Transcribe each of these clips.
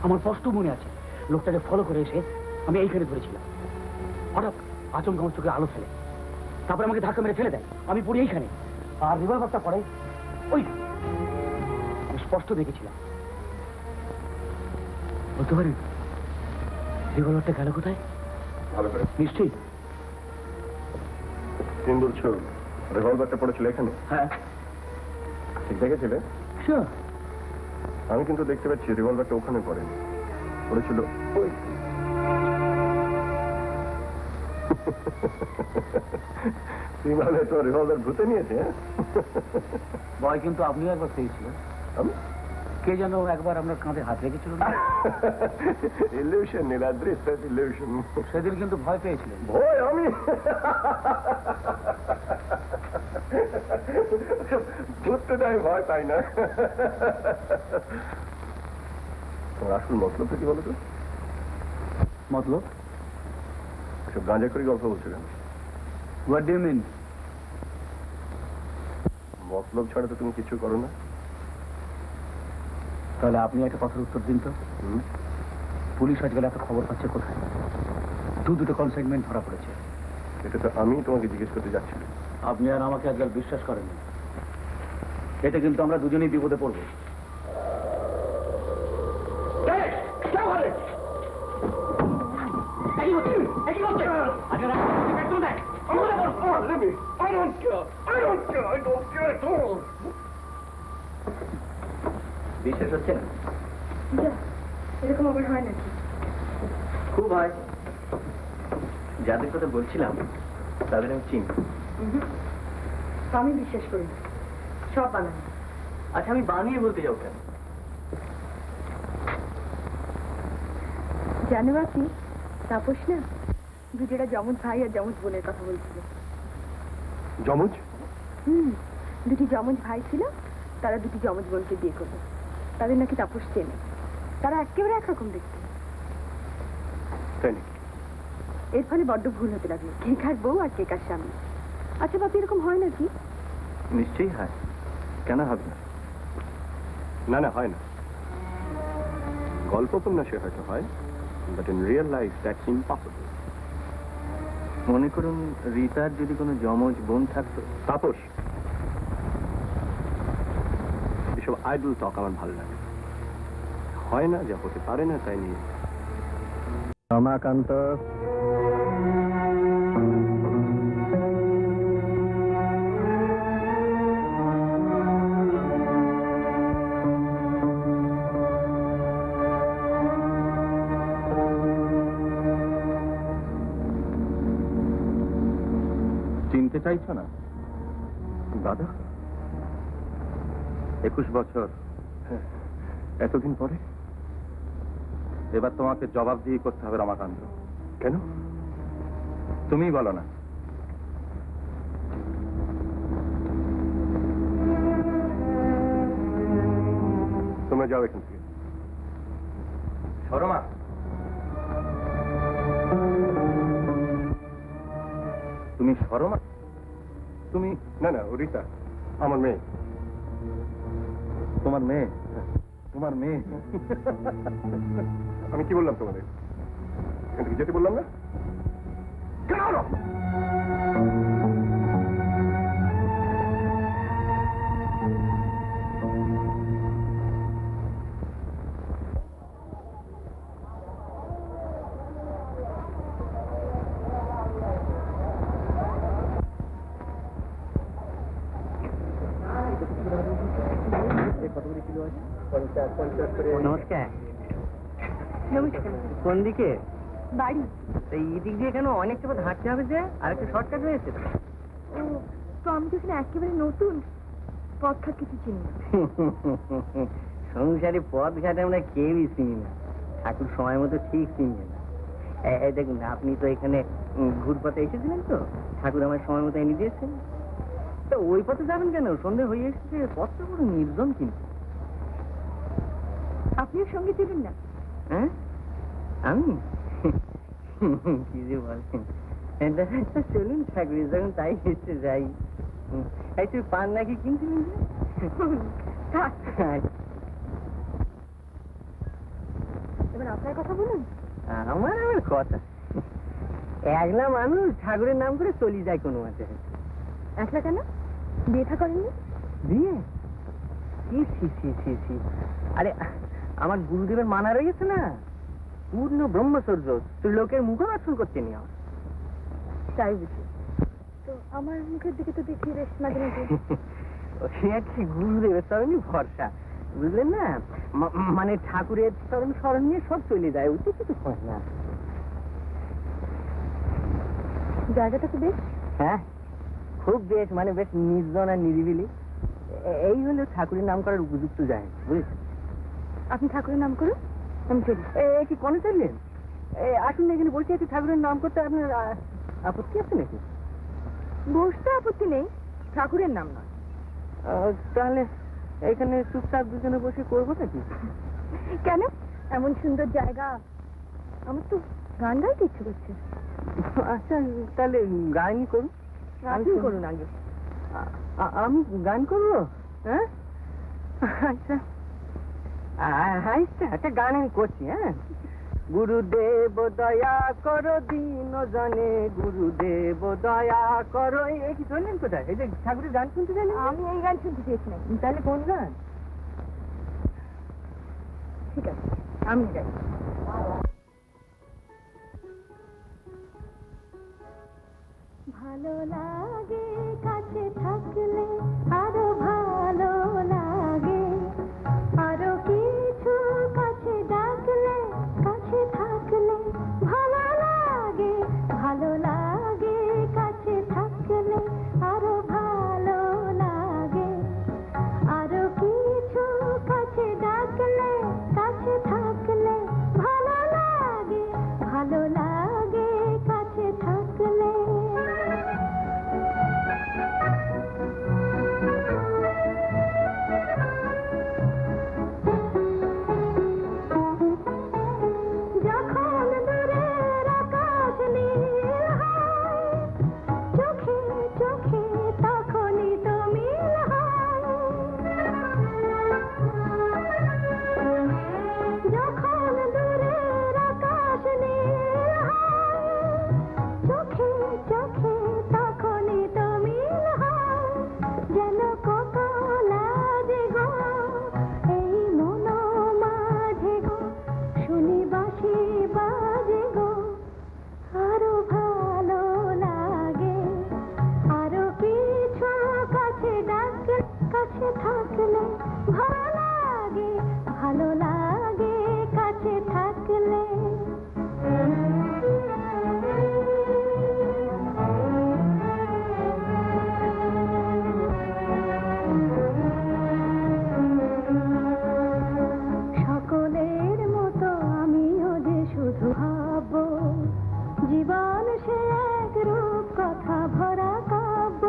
আমার স্পষ্ট মনে আছে লোকটাকে ফলো করে এসে আমি এইখানে ধরেছিলাম। হঠাৎ আচমকা আমার চোখে আলো ফেলে, তারপরে আমাকে ধাক্কা মেরে ফেলে দেয়। আমি পড়ি এইখানে, আর রিভলভারটা পড়ে ওই স্পষ্ট দেখেছিলাম। বলতে পারেন রিভলভারটা গেল কোথায়? নিশ্চয়ই। তুমি বলছো রিভলভারটা পড়েছিল এখানে? হ্যাঁ, ঠিক দেখেছিলে? শিওর। আমি কিন্তু দেখতে পাচ্ছি রিভলভারটা ওখানে পড়েনি, পড়েছিল ওই। তুই মানে তো রিভলভার ভূতে নিয়েছে? ভয় কিন্তু আপনিও একবার পেয়েছিলেন। আমি কে যেন একবার আপনার কাঁধে হাত রেখেছিল না? Illusion Niladri, illusion. সেদিন কিন্তু ভয় পেয়েছিলেন। ভয়? আমি ভূতটা আমি ভয় পাই না। তোমার আসল মতলবটা কি বলো তো? মতলব? সব গাঁজা করে গল্প বলছো কেন? What do you mean? মতলব ছাড়া তো তুমি কিছু করো না। তাহলে আপনি একটা কথার উত্তর দিন তো। পুলিশ আজকাল এত খবর পাচ্ছে কোথায়? দুটো কনসাইনমেন্ট ধরা পড়েছে। এটা তো আমি তোমাকে জিজ্ঞেস করতে যাচ্ছিলাম। আপনি আর আমাকে আজকাল বিশ্বাস করেননি। এতে কিন্তু আমরা দুজনেই বিপদে পড়বো। বিশ্বাস হচ্ছে না? এরকম আবার হয় নাকি? খুব হয়। যাদের কথা বলছিলাম তাদের আমি চিনি। আমি বিশ্বাস করি না, সব বানানো। আচ্ছা, আমি বানিয়ে বলতে যাও কেন? জানো বাকি তাপস না দুজোড়া যমজ ভাই আর যমজ বোনের কথা বলছিল। যমজ? দুটি যমজ ভাই ছিল, তারা দুটি যমজ বোনকে বিয়ে করবে। তাদের নাকি তাপস চেনে। তারা একেবারে একরকম দেখতে। তাই নাকি? এর ফলে বড্ড ভুল হতে লাগলো, কে কার বউ আর কে কার স্বামী। আচ্ছা বাপি, এরকম হয় নাকি? নিশ্চয়ই হয়, কেন হবে না? না না, হয় না। গল্প উপন্যাসে হয়তো হয়, but in real life that's impossible. মনে করুন রীতার যদি কোনো যমজ বোন থাকতো। তাপস, এসব আইডল টক আমার ভালো লাগে। হয় না, যা হতে পারে না তাই নিয়ে। রমাকান্ত, চিনতে চাইছো না? দাদা, 21 বছর, এতদিন পরে? এবার তোমাকে জবাবদিহি করতে হবে রমাকান্ত। কেন? তুমিই বলো না। তোমরা যাও এখান থেকে। শর্মা, তুমি শর্মা? তুমি? না না, ও রীতা, আমার মেয়ে। তোমার মেয়ে? তোমার মেয়ে? আমি কি বললাম তোমাদের? এখান থেকে যেতে বললাম না? নমস্কার। নমস্কার। কোন দিকে? বাড়ি। এই দিক দিয়ে কেন? অনেকটা পথ হাঁটতে হবে যে, আর একটা শর্টকাট রয়েছে। ও, তো আমি তো এখানে একেবারে নতুন, পথ ঘাট কিছু চিনি না। সংসারে পথ ঘাটে আমরা কেউই চিনি না, ঠাকুর সময় মতো ঠিক চিনবে না। এই দেখুন, আপনি তো এখানে ঘুরপথে এসেছিলেন, তো ঠাকুর আমার সময় মতো এনে দিয়েছেন। তো ওই পথে যাবেন কেন? সন্ধ্যে হয়ে এসেছে, পথটা পুরো নির্জন। কিন্তু আপনিও সঙ্গে চলুন না। হ্যাঁ, আমি কি যে বলেন। চলুন ঠাকুর, যখন তাই এসে যাই। এই তুই পান নাকি কিনছিলেন? থাক। আপনার কথা বলুন। আমার আবার কথা, একলা মানুষ ঠাকুরের নাম করে চলি যায় কোনো মতে। একলা কেন? বিয়ে থা করেননি? বিয়ে? সি সি সি সি সি, আরে আমার গুরুদেবের মানা রয়েছে না, পূর্ণ ব্রহ্মচর্য, তুই লোকের মুখ দর্শন করতে নি আমার। তাই বুঝি? তো আমার মুখের দিকে তো দেখি বেশ মাঝে মাঝে। সে কি গুরুদেবের চরণই ভরসা, বুঝলেন না? মানে ঠাকুরের চরণ স্মরণ নিয়ে সব চলে যায়, ওইটা কিছু হয় না। জায়গাটা তো বেশ। হ্যাঁ, খুব বেশ, মানে বেশ নির্জন আর নিরিবিলি। এই হলো ঠাকুরের নাম করার উপযুক্ত জায়গা, বুঝেছেন? আপনি ঠাকুরের নাম করুন, আমি চলি। কি কোনে চললেন? আসুন না, এখানে বসে আছি, ঠাকুরের নাম করতে আপনার আপত্তি আছে নাকি? বসতে আপত্তি নেই, ঠাকুরের নাম নয়। তাহলে এখানে চুপচাপ দুজনে বসে করবো নাকি? কেন? এমন সুন্দর জায়গা, আমার তো গান গাইতে ইচ্ছে করছে। আচ্ছা, তাহলে গানই করুন। আপনি করুন আগে। আমি গান করবো? হ্যাঁ, আচ্ছা আচ্ছা, একটা গান আমি করছি। হ্যাঁ, গুরুদেব দয়া করো দীন জনে, গুরুদেব দয়া করো। এই কি চললেন কোথায়? এই যে ঠাকুরের গান শুনতে চাইলেন? আমি এই গান শুনতে চেয়েছিলাম। তাহলে কোন গান? ঠিক আছে, আমি গাই। ভালো লাগে কাছে থাকলে, আরো ভালো লাগে, আরো কিছু কাছে ডাকলে, কাছে থাকলে ভালো লাগে, ভালো লাগে কাছে থাকলে, আরো ভালো লাগে, আরো কিছু কাছে ডাকলে, কাছে থাকলে ভালো লাগে, ভালো লাগে কাছে থাকলে। যখন দূরের আকাশ নীল হয়, চোখে চোখে তখনই তো মিল হয়। যখন দূরের আকাশ নীল হয়, চোখে চোখে তখনই তো মিল হয়। যেন কত লাগে গো এই মন মাঝে গো, শুনি বাঁশি বাজে গো, আরো ভালো লাগে, আরো কিছু কাছে ডাকলে, কাছে থাকলে ভালো লাগে, ভালো লাগে কাছে থাকলে। সকলের মতো আমিও যে শুধু ভাববো, জীবন সে এক রূপ কথা ভরা কাব্য।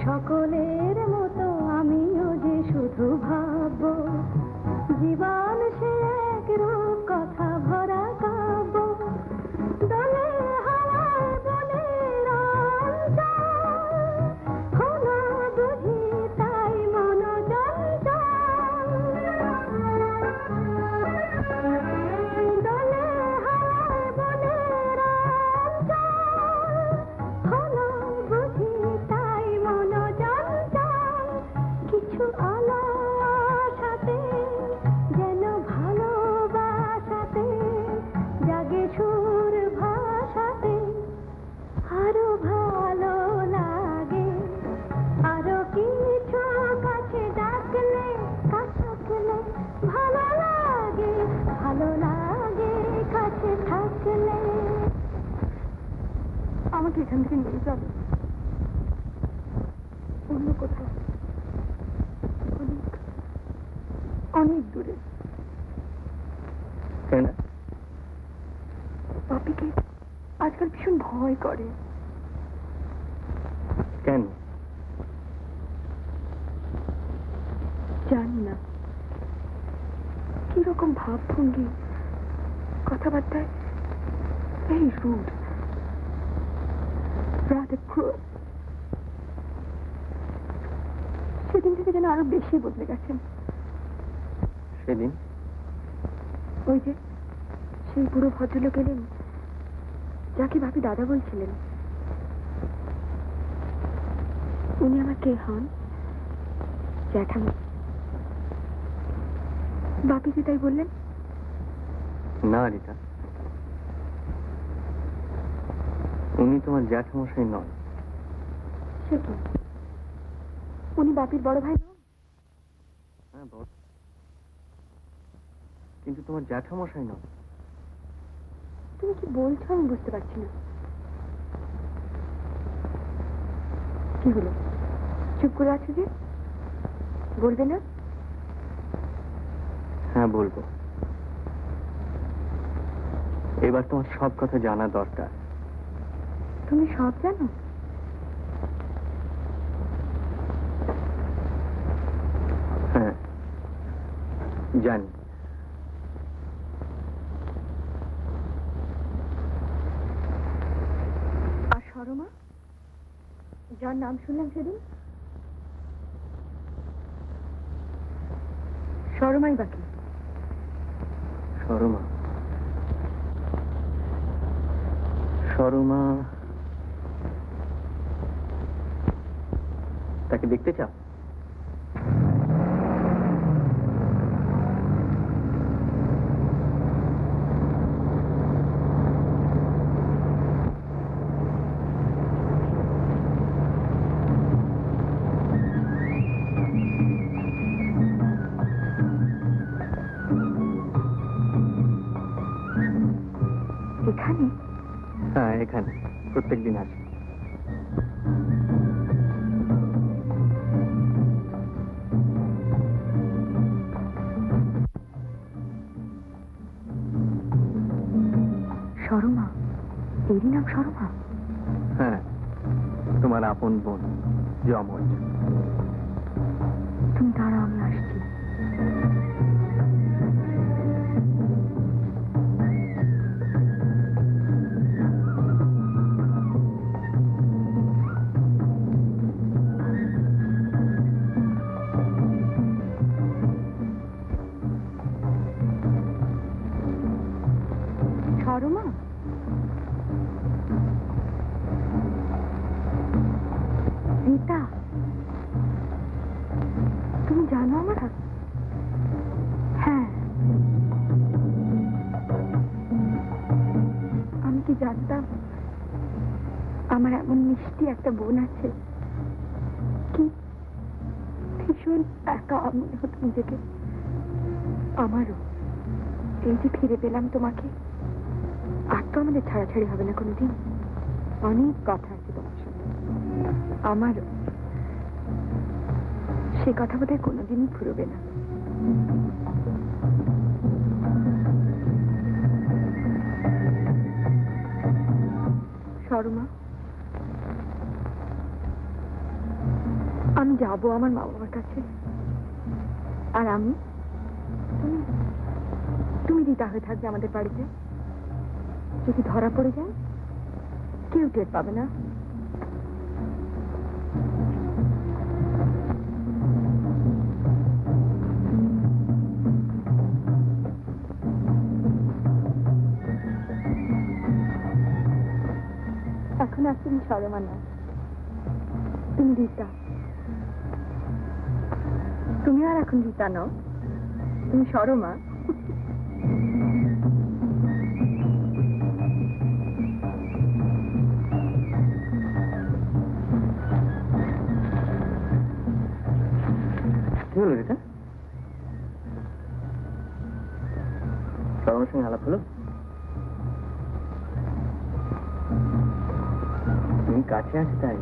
সকলের মতো আমিও যে শুধু ভাববো, জীবন সে এক রূপ কথা ভরা কাব্য। দলে হাওয়ায় বনের অঞ্চল, হলো বুঝি তাই মন চঞ্চল। দলে হাওয়ায় বনের অঞ্চল, হলো বুঝি তাই মন চঞ্চল। কিছু আলাসাতে, যেন ভালোবাসাতে, জাগে সুর ভাষাতে, আরো ভালো লাগে, আরো কিছু কাছে ডাকলে, কাছে থাকলে ভালো লাগে, ভালো লাগে কাছে থাকলে। আমাকে এখান থেকে নিয়ে যাবে অন্য কোথাও, অনেক অনেক দূরে। পাপিকে আজকাল ভীষণ ভয় করে। কেন? জানি না, কিরকম ভাবভঙ্গি, কথাবার্তায় very rude, rather cruel। সেদিন থেকে যেন আরো বেশি বদলে গেছেন। সেদিন? ওই যে সেই পুরো ভদ্রলোক এলেন যাকে ভাবি দাদা বলছিলেন। উনি আমার কে হন? জ্যাঠামা। বাপি কি তাই বললেন? না রীতা, উনি তোমার জ্যাঠামশাই নন। সে কি? উনি বাপির বড় ভাই নন? হ্যাঁ বল, কিন্তু তোমার জ্যাঠামশাই নন। তুমি কি বলছো আমি বুঝতে পারছি না। কি হলো, চুপ করে আছে যে? বলবে না? হ্যাঁ বলবো। এবার তোমার সব কথা জানা দরকার। তুমি সব জানো? হ্যাঁ জানি। আর সরমা, যার নাম শুনলাম সেদিন? সরমাই বাকি? সরমা, সরমা তাকে দেখতে চাও? এখানে? হ্যাঁ এখানে প্রত্যেকদিন আসে। সরমা? এরই নাম সরমা? হ্যাঁ, তোমার আপন বোন যমজ। তুমি দাঁড়াও, আমি আসছি। সরমা? রীতা, তুমি জানো আমার? হ্যাঁ, আমি কি জানতাম আমার এমন মিষ্টি একটা বোন আছে? কি ভীষণ একা মনে হতো নিজেকে। আমারও। এই যে ফিরে পেলাম তোমাকে, আর তো আমাদের ছাড়াছাড়ি হবে না কোনোদিন। অনেক কথা আছে তোমার সাথে আমারও। সে কথা বোধহয় কোনোদিনই ফুরবে না। সরমা, আমি যাবো আমার মা বাবার কাছে। আর আমি, তুমি রীতা হয়ে থাকবে আমাদের বাড়িতে। যদি ধরা পড়ে যায় কেউ টের পাবে না। এখন আর তুমি সরমা না, তুমি রীতা। তুমি আর এখন রীতা নও, তুমি সরমা। কি হলো রীতা? সরমার সঙ্গে আলাপ হলো? তুমি কাছে আছি তাই,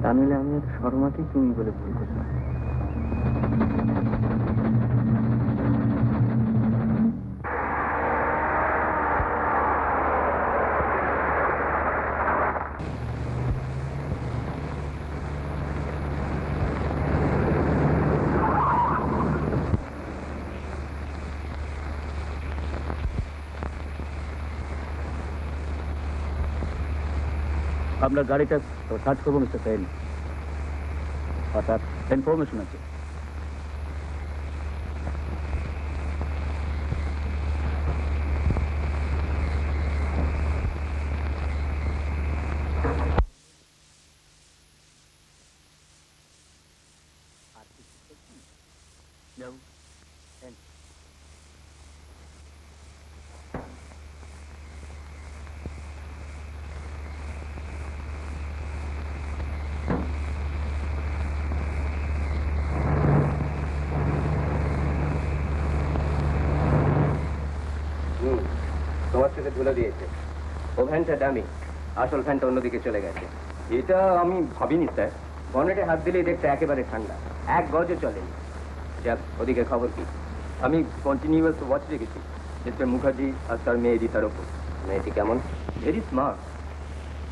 তা নইলে আমি শর্মাকেই তুমি বলে ভুল করতাম। আপনার গাড়িটা সার্চ করবো মিস্টার সেন। অর্থাৎ ইনফরমেশন আছে। ধুলো দিয়েছে। ও ভ্যানটা দামি, আসল ফ্যানটা অন্যদিকে চলে গেছে। এটা আমি ভাবিনি স্যার। বনেটে হাত দিলেই দেখতে একেবারে ঠান্ডা, এক গজও চলেনি। যাক, ওদিকে খবর কি? আমি কন্টিনিউয়াস ওয়াচ রেখেছি মিস্টার মুখার্জি আর তার মেয়ে রীতার ওপর। মেয়েটি কেমন? Very smart.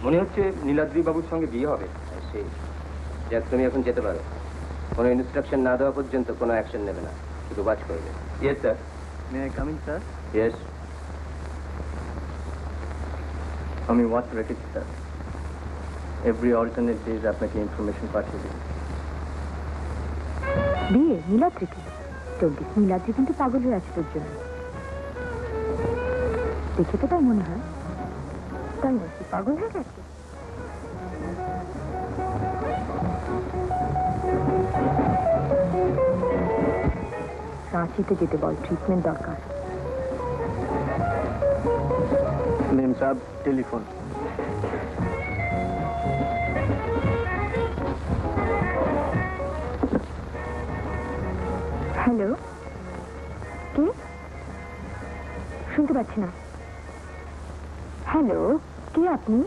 মনে হচ্ছে নীলাদ্রি বাবুর সঙ্গে বিয়ে হবে। সেই যাক, তুমি এখন যেতে পারো। কোনো ইনস্ট্রাকশন না দেওয়া পর্যন্ত কোনো অ্যাকশন নেবে না, শুধু ওয়াচ করবে। Yes sir. May I come in sir? Yes. আমি ওয়াচ রেখেছি স্যার। এভরি অল্টারনেট ডেজ আপনাকে ইনফরমেশন পাঠিয়ে দিই। বিয়ে নীলাদ্রিকে? চব্বিশ নীলাদ্রি কিন্তু পাগল হয়ে আছে তোর জন্য। দেখে তো তাই মনে হয়। তাই নাকি পাগল হয়ে গেছে? রাঁচিতে যেতে বল, ট্রিটমেন্ট দরকার। মেম সাহেব, টেলিফোন। হ্যালো, কে? শুনতে পাচ্ছি না। হ্যালো, কে আপনি?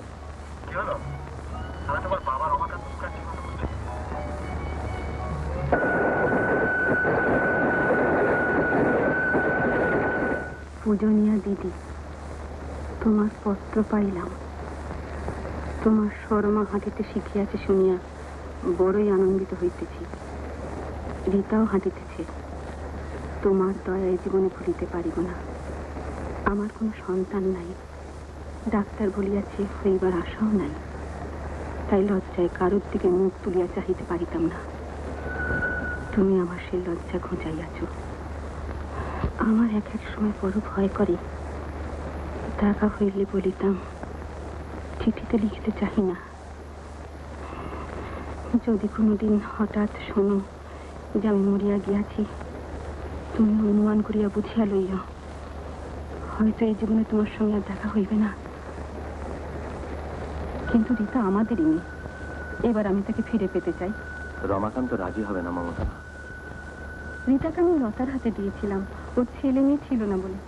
পূজনীয়া দিদি, তোমার পত্র পাইলাম। তোমার শর্মা হাঁটিতে শিখিয়াছে শুনিয়া বড়ই আনন্দিত হইতেছি। রীতাও হাঁটিতেছে। তোমার দয়ায় জীবনে ভুলিতে পারিব না। আমার কোনো সন্তান নাই, ডাক্তার বলিয়াছে হইবার আশাও নাই। তাই লজ্জায় কারোর দিকে মুখ তুলিয়া চাহিতে পারিতাম না। তুমি আমার সেই লজ্জা ঘুচাইয়াছ। আমার এক এক সময় বড় ভয় করে। দেখা হইলে বলিতাম, চিঠিতে লিখিতে চাহি না। যদি কোনোদিন হঠাৎ শোনো যে আমি মরিয়া গিয়াছি, তুমি অনুমান করিয়া বুঝিয়া লইও, হয়তো এই জীবনে তোমার সঙ্গে আর দেখা হইবে না। কিন্তু রীতা আমাদেরই মেয়ে, এবার আমি তাকে ফিরে পেতে চাই। রমাকান্ত রাজি হবে না মমতা। রীতাকে আমি লতার হাতে দিয়েছিলাম, ওর ছেলে মেয়ে ছিল না বলে।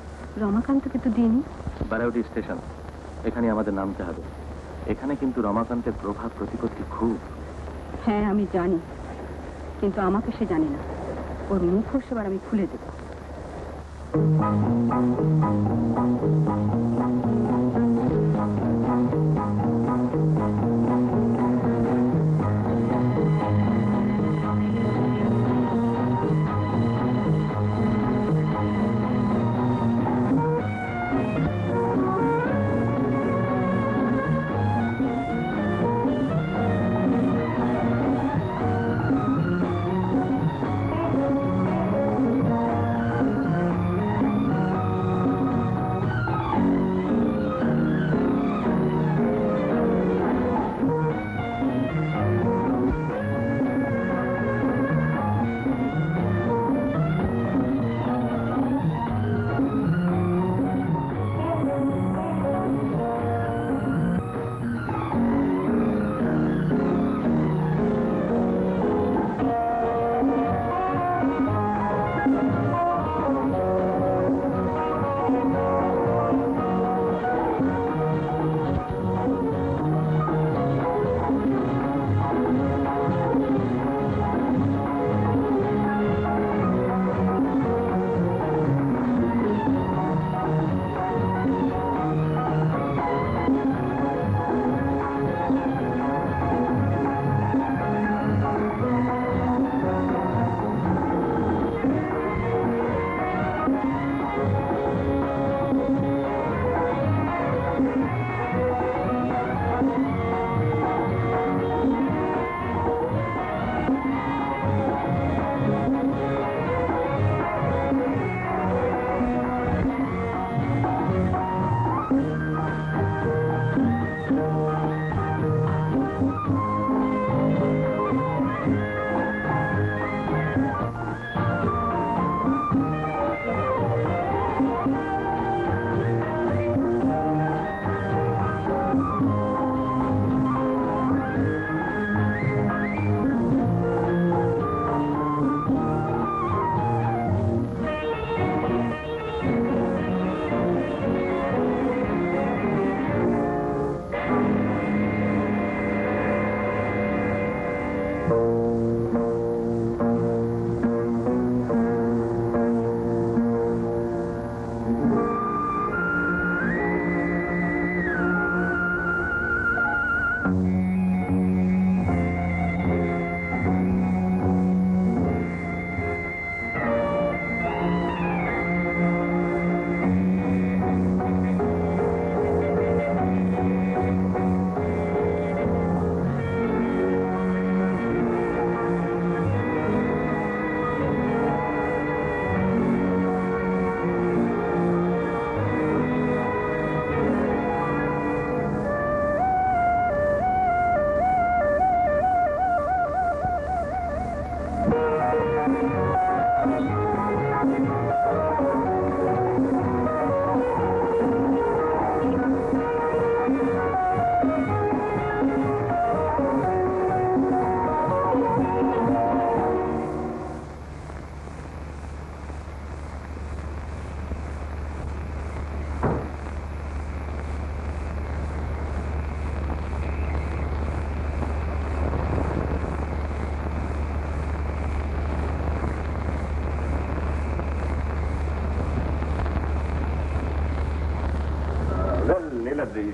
রমাকান্তকে তো দিইনি। বারাউটি স্টেশন, এখানে আমাদের নামতে হবে। এখানে কিন্তু রমাকান্তের প্রভাব প্রতিপত্তি খুব। হ্যাঁ, আমি জানি, কিন্তু আমাকে সে জানে না। ওর মুখ সেবার আমি খুলে দেব।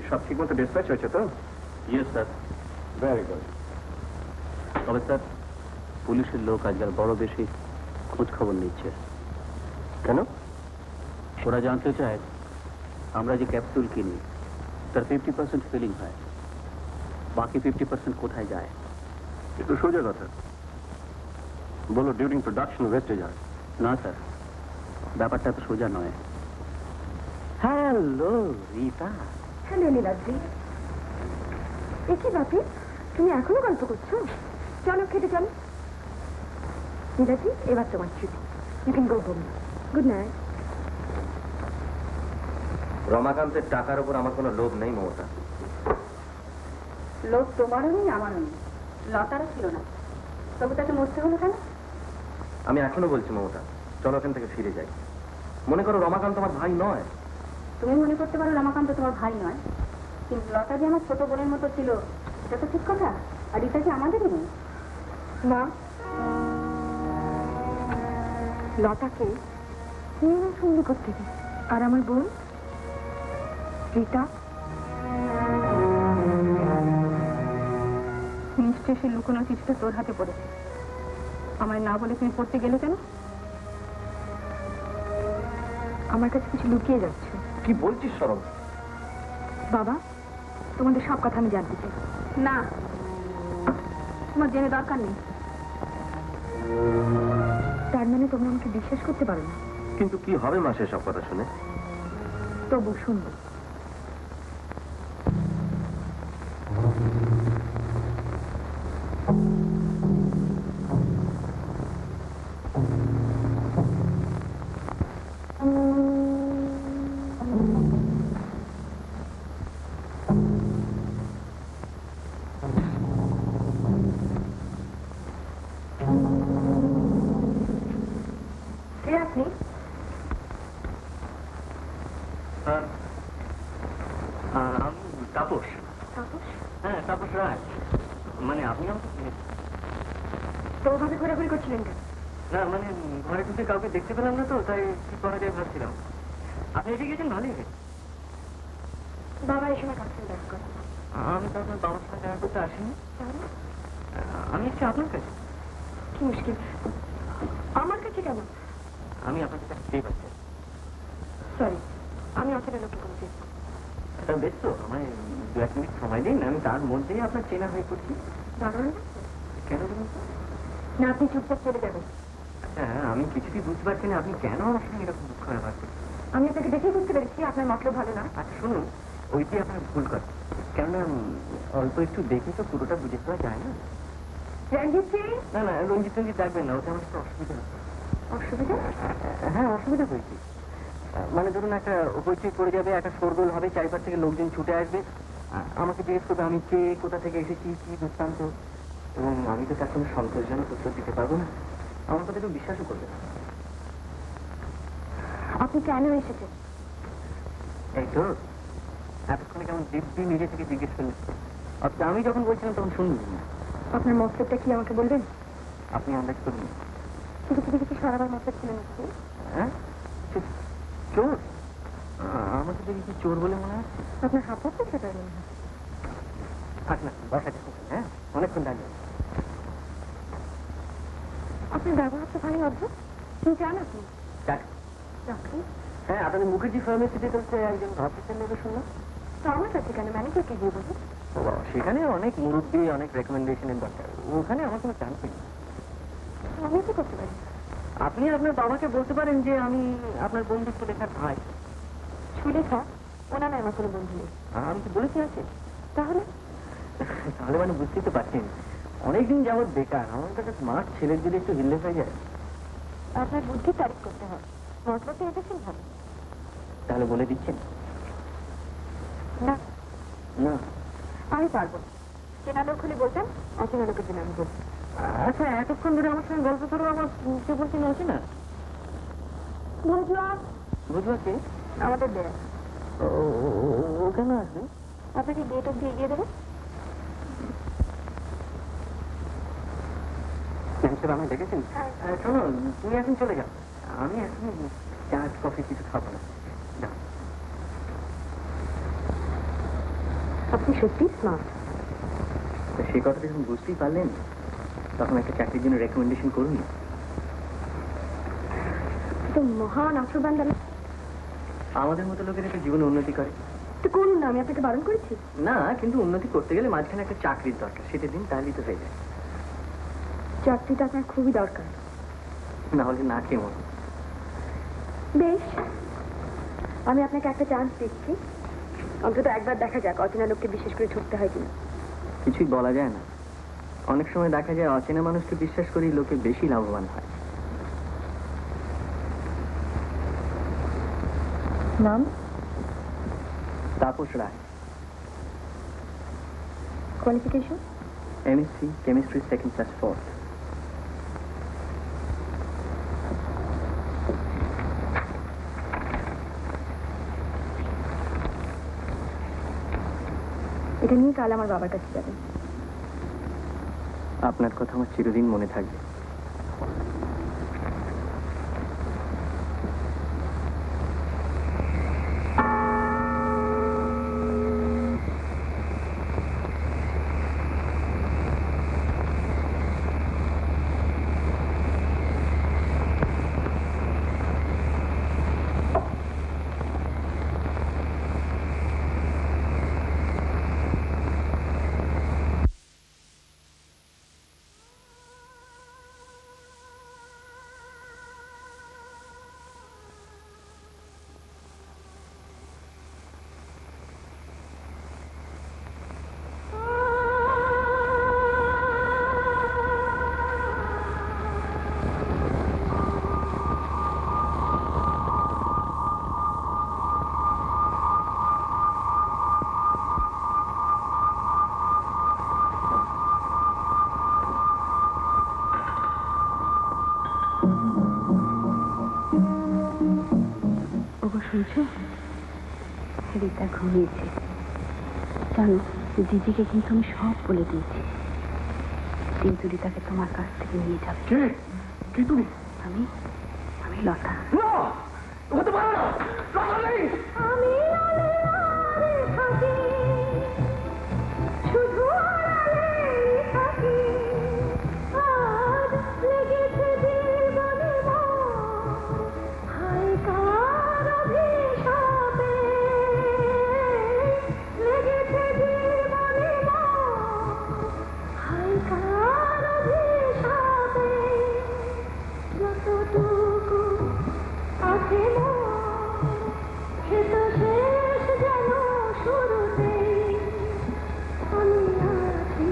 সব ঠিক মতো ডিসপ্যাচ হয়েছে তো? Yes sir. Very good. তবে স্যার পুলিশের লোক আজকাল বড় বেশি খোঁজ খবর নিচ্ছে। কেন? ওরা জানতে চায় আমরা যে ক্যাপসুল কিনি তার 50% ফিলিং হয়, বাকি 50% কোথায় যায়। একটু সোজা কথা বলো, ডিউরিং প্রোডাকশন ওয়েস্টেজ হয়? না স্যার, ব্যাপারটা তো সোজা নয়। হ্যালো রীতা। হ্যালো নীলাদ্রি। এ কি বাপি, তুমি এখনো গল্প করছো? চলো খেতে চলো। নীলাদ্রি, এবার তোমার ছুটি, you can go home. Good night. রমাকান্তের টাকার উপর আমার কোনো লোভ নেই মমতা। লোক তোমারও নেই, আমারও নেই, লতারও ছিল না, তবু তাকে মরতে হলো কেন? আমি এখনো বলছি মমতা, চলো এখান থেকে ফিরে যাই। মনে করো রমাকান্ত আমার ভাই নয়। তুমি মনে করতে পারো রমাকান্ত তোমার ভাই নয়, কিন্তু লতা যে আমার ছোট বোনের মতো ছিল, এটা তো ঠিক কথা। আর এটা কি আমাদেরই নেই? না, লতাকে সঙ্গী করতে দিই, আর আমার বোন রীতা নিশ্চয় সে লুকোনো চিঠিটা তোর হাতে পড়েছে। আমায় না বলে তুমি পড়তে গেলে কেন? আমার কাছে কিছু লুকিয়ে যাচ্ছে। কি বলছিস সরম? বাবা, তোমাদের সব কথা আমি জানতে চাই। না, তোমার জেনে দরকার নেই। তার মানে তোমরা আমাকে বিশ্বাস করতে পারো না? কিন্তু কি হবে মা সেসব কথা শুনে? তবু শুনবো। কে আপনি? আমি তাপস। তাপস? হ্যাঁ, তাপস রায়। মানে আপনি আমাকে চিনেছেন? তো ওভাবে ঘোরাঘুরি করছিলেন কেন? না মানে ঘরে ঢুকে কাউকে দেখতে পেলাম না তো, তাই কি করা যায় ভাবছিলাম। আপনি এসে গেছেন, ভালোই হয়েছে। বাবা এই সময় কাছে দেখা করে। আমি তো আপনার বাবার সঙ্গে দেখা করতে আসিনি। তাহলে আমি এসছি আপনার কাছে। কি মুশকিল? আমার কাছে কেন? আমি আপনার কাছে পেয়ে পাচ্ছি। সরি, আমি অচেনা লোককে করেছি। তা বেশ তো, আমায় 2-1 মিনিট সময় দিন, আমি তার মধ্যেই আপনার চেনা হয়ে করছি। দারুণ না? কেন বলুন তো? না, আপনি চুপচাপ চলে যাবেন। হ্যাঁ, আমি কিছুতেই বুঝতে পারছি না আপনি কেন আমার সঙ্গে এরকম দুঃখ ব্যবহার করছেন। আমি আপনাকে দেখেই বুঝতে পেরেছি আপনার মতলব ভালো না। আচ্ছা শুনুন, ওইটি আপনার ভুল করে। কেননা অল্প একটু দেখে তো পুরোটা বুঝে পাওয়া যায় না। রঞ্জিত সিং? না না, রঞ্জিত রঞ্জিত ডাকবেন না, ওতে আমার একটু অসুবিধা হচ্ছে। অসুবিধা? হ্যাঁ, অসুবিধা হয়েছে। মানে ধরুন একটা হইচই পড়ে যাবে, একটা শোরগোল হবে, চারিপাশ থেকে লোকজন ছুটে আসবে, আমাকে জিজ্ঞেস করবে আমি কে, কোথা থেকে এসেছি, কি বৃত্তান্ত, এবং আমি তো তার কোনো সন্তোষজনক উত্তর দিতে পারবো না। আমার কথা কেউ বিশ্বাসও করবে না। আপনি কেন এসেছেন? এই তো এতক্ষণে কেমন দিব্যি নিজে থেকে জিজ্ঞেস করলেন। অথচ আমি যখন বলছিলাম তখন শুনলেন না। আপনার মতলবটা কি আমাকে বলবেন? আপনি আন্দাজ করুন। কিছু কিছু কিছু সরাবার মতলব ছিল নাকি? হ্যাঁ, চোর? আমাকে দেখি কি চোর বলে মনে হচ্ছে? আপনার হাত আছে সেটা মনে হয়। থাক না, বসা যাক। হ্যাঁ, অনেকক্ষণ দাঁড়িয়ে। আপনার ব্যবহার তো ভালো অদ্ভুত। কি চান আপনি? যাক। চাকরি? হ্যাঁ, আপনাদের মুখার্জি ফার্মাসিউটিক্যালসে একজন অফিসার নেবে শুনলাম। তো আমার কাছে কেন? ম্যানেজারকে গিয়ে বলুন। ও বাবা, সেখানে অনেক মুরব্বী, অনেক রেকমেন্ডেশনের দরকার। ওখানে আমার কোনো চান্স নেই। আমি কি করতে পারি? আপনি আপনার বাবাকে বলতে পারেন যে আমি আপনার বন্ধু সুলেখার ভাই। সুলেখা? ওনা নয়, আমার কোনো বন্ধু নেই। আমি তো বলেছি আছে। তাহলে? তাহলে মানে বুঝতেই তো পারছেন, অনেকদিন যাবৎ বেকার। আমার কাছে স্মার্ট ছেলের যদি একটু হিল্লে হয়ে যায়। আপনার বুদ্ধির তারিফ করতে হয়। মতলবটা এসেছেন ভালো। তাহলে বলে দিচ্ছেন? না, না। আমি পারবো না। চেনা লোক হলে বলতেন, অচেনা লোকের জন্য আমি বলছি। আচ্ছা, এতক্ষণ ধরে আমার সঙ্গে গল্প করবো, আমার কে বলছেন আছে না? বুঝলাম। বুঝলো কে? আমাদের দেয়া। ও কেন আসবে? আপনাকে গেট অব্দি এগিয়ে দেবো। ম্যানেজার আমায় দেখেছেন? হ্যাঁ। শোনো, তুমি এখন চলে যাও, আমি এখন চা কফি কিছু খাবো না। যাও। আপনি সত্যি স্মার্ট। তো সেই কথাটা যখন বুঝতেই পারলেন তখন একটা চাকরির জন্য রেকমেন্ডেশন করুন। তো মহান আশ্রবান দাম আমাদের মতো লোকের একটা জীবনে উন্নতি করে তো করুন না, আমি আপনাকে বারণ করেছি। না, কিন্তু উন্নতি করতে গেলে মাঝখানে একটা চাকরির দরকার, সেটা দিন তাহলেই তো হয়ে যায়। চাকরিটা আপনার খুবই দরকার। না হলে না খেয়ে মন। বেশ, আমি আপনাকে একটা চান্স দিচ্ছি। অন্তত একবার দেখা যাক অচেনা লোককে বিশেষ করে ঠকতে হয় কিনা। কিছুই বলা যায় না, অনেক সময় দেখা যায় অচেনা মানুষকে বিশ্বাস করি লোকে বেশি লাভবান হয়। নাম? Tapas Roy. Qualification? MSc chemistry 2nd class 4th। এটা নিয়ে কাল আমার বাবার কাছে যাবেন। আপনার কথা আমার চিরদিন মনে থাকবে। শুনছো? রীতা ঘুমিয়েছে। জানো, দিদিকে কিন্তু আমি সব বলে দিয়েছি। কিন্তু রীতাকে তোমার কাছ থেকে নিয়ে যাবে। কে? কে তুমি? আমি আমি লতা। না, হতে পারে না। লতা নেই। আমি থাকি, শুধু থাকি, আজ লেগেছে জীবনে হায় কার অভিশাপে, লেগেছে জীবনে হায় কার অভিশাপে, যতটুকু আছে সে তো শেষ যেন শুরুতেই। আমি আছি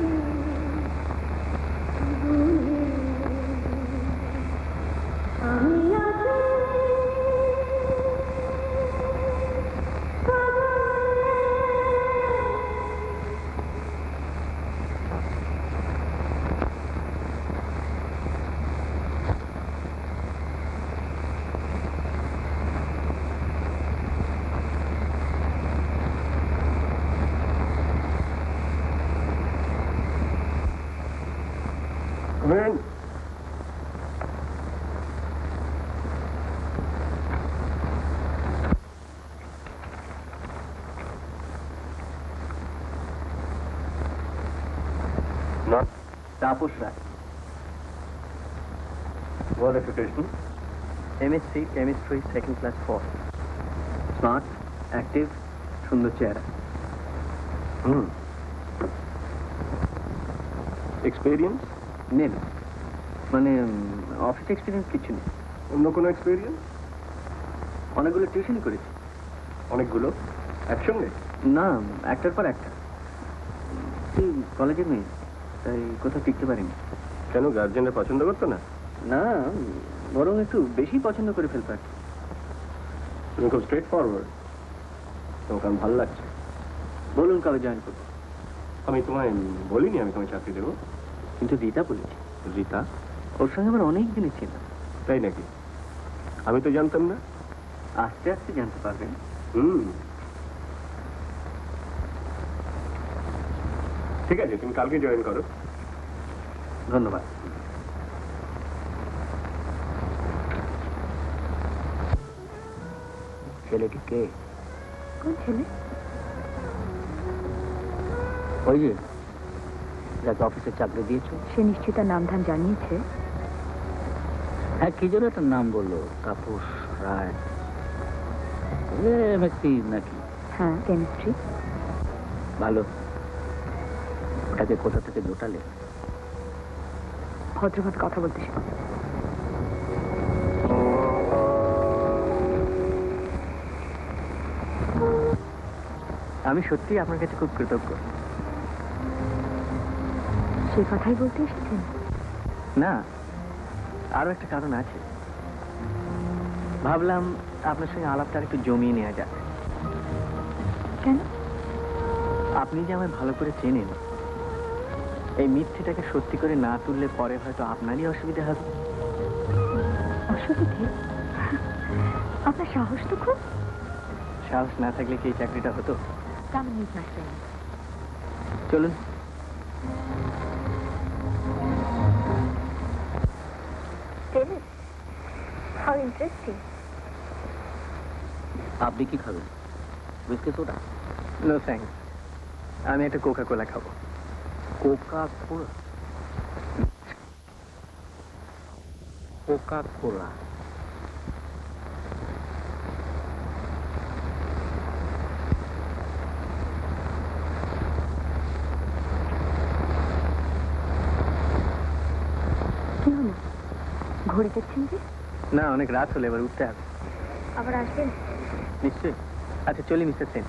ভুলে, আমি আছি Come in. Not Tapas Roy. qualification. MSc chemistry 2nd class 4th। Smart, active, সুন্দর চেহারা। Experience? নেই, মানে অফিস এক্সপিরিয়েন্স কিছু নেই। অন্য কোনো এক্সপিরিয়েন্স? অনেকগুলো টিউশনই করেছি। অনেকগুলো একসঙ্গে? না, একটার পর একটা। তুই কলেজের মেয়ে, তাই কোথাও টিকতে পারিনি। কেন, গার্জেনরা পছন্দ করতো না? না, বরং একটু বেশি পছন্দ করে ফেলতে আর কি। তুমি খুব স্ট্রেট ফরওয়ার্ড, তোমাকে আমার ভালো লাগছে। বলুন কবে জয়েন করবো। আমি তোমায় বলিনি আমি তোমায় চাকরি দেবো। কিন্তু রীতা বলেছি। রীতা? ওর সঙ্গে আমার অনেক দিনই ছিল। তাই নাকি? আমি তো জানতাম না। আস্তে আস্তে জানতে পারবেন। ঠিক আছে, তুমি কালকে জয়েন করো। ধন্যবাদ। ছেলেটি কে? কোন ছেলে? ওই যে যাকে অফিসে চাকরি দিয়েছো, সে নিশ্চয়ই তার নাম ধাম জানিয়েছে। হ্যাঁ কি যেন একটা নাম বললো, তাপস রায় ব্যক্তি নাকি? হ্যাঁ, কেমিস্ট্রি। ভালো। ওটাকে কোথা থেকে জোটালে? ভদ্রভাবে কথা বলতে শেখো। আমি সত্যি আপনার কাছে খুব কৃতজ্ঞ। সে কথাই বলতে এসেছেন? না, আরো একটা কারণ আছে। ভাবলাম আপনার সঙ্গে আলাপটা একটু জমিয়ে নেওয়া যাক। কেন? আপনি যে আমায় ভালো করে চেনেন, এই মিথ্যেটাকে সত্যি করে না তুললে পরে হয়তো আপনারই অসুবিধা হবে। অসুবিধে? আপনার সাহস তো খুব। সাহস না থাকলে কি এই চাকরিটা হতো? কেমন মিস মাস্টার? চলুন। How interesting. আপনি কি খাবেন? Biscuit soda? নো থ্যাঙ্কস, আমি একটা কোকা কোলা খাবো। Coca Cola? Coca Cola? কি হলো? ঘড়ি দেখছেন যে? না, অনেক রাত হলে এবার উঠতে হবে। আবার আসবেন? নিশ্চয়ই। আচ্ছা চলি মিস্টার সেন।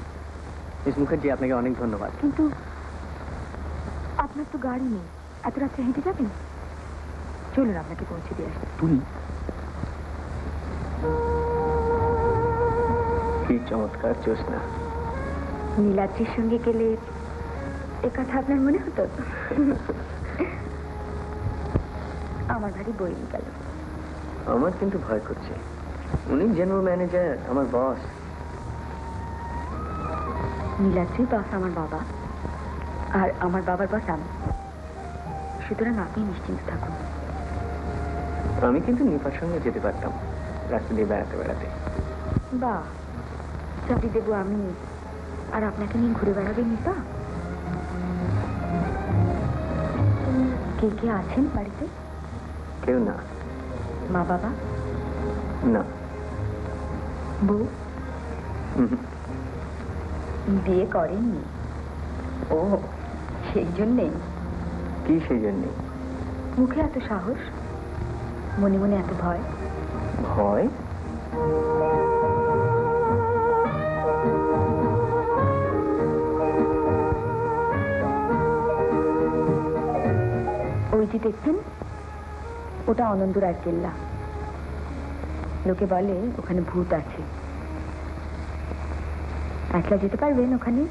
মিস মুখার্জি, আপনাকে অনেক ধন্যবাদ। কিন্তু আপনার তো গাড়ি নেই, এত রাত্রে হেঁটে যাবেন? চলুন আপনাকে পৌঁছে দিয়ে আসি। তুমি? কি চমৎকার জ্যোৎস্না। নীলাদ্রির সঙ্গে গেলে এ কথা আপনার মনে হতো? আমার ভারী বই গেল। আমার কিন্তু ভয় করছে। উনি জেনারেল ম্যানেজার, আমার বস। নীলাদ্রির বস আমার বাবা, আর আমার বাবার বস আমি। সুতরাং আপনি নিশ্চিন্ত থাকুন। আমি কিন্তু নিপার সঙ্গে যেতে পারতাম রাস্তা দিয়ে বেড়াতে বেড়াতে। বা চাকরি দেবো আমি, আর আপনাকে নিয়ে ঘুরে বেড়াবে নিপা? কে কে আছেন বাড়িতে? কেউ না। মা বাবা? না। বউ? হুম। বিয়ে করেননি? ও, সেই জন্যেই। কি সেই জন্যে? মুখে এত সাহস, মনে মনে এত ভয়। ভয়? ওই যে দেখছেন, ওটা অনন্দরায় কেল্লা। লোকে বলে ওখানে ভূত আছে। একলা যেতে পারবেন ওখানে?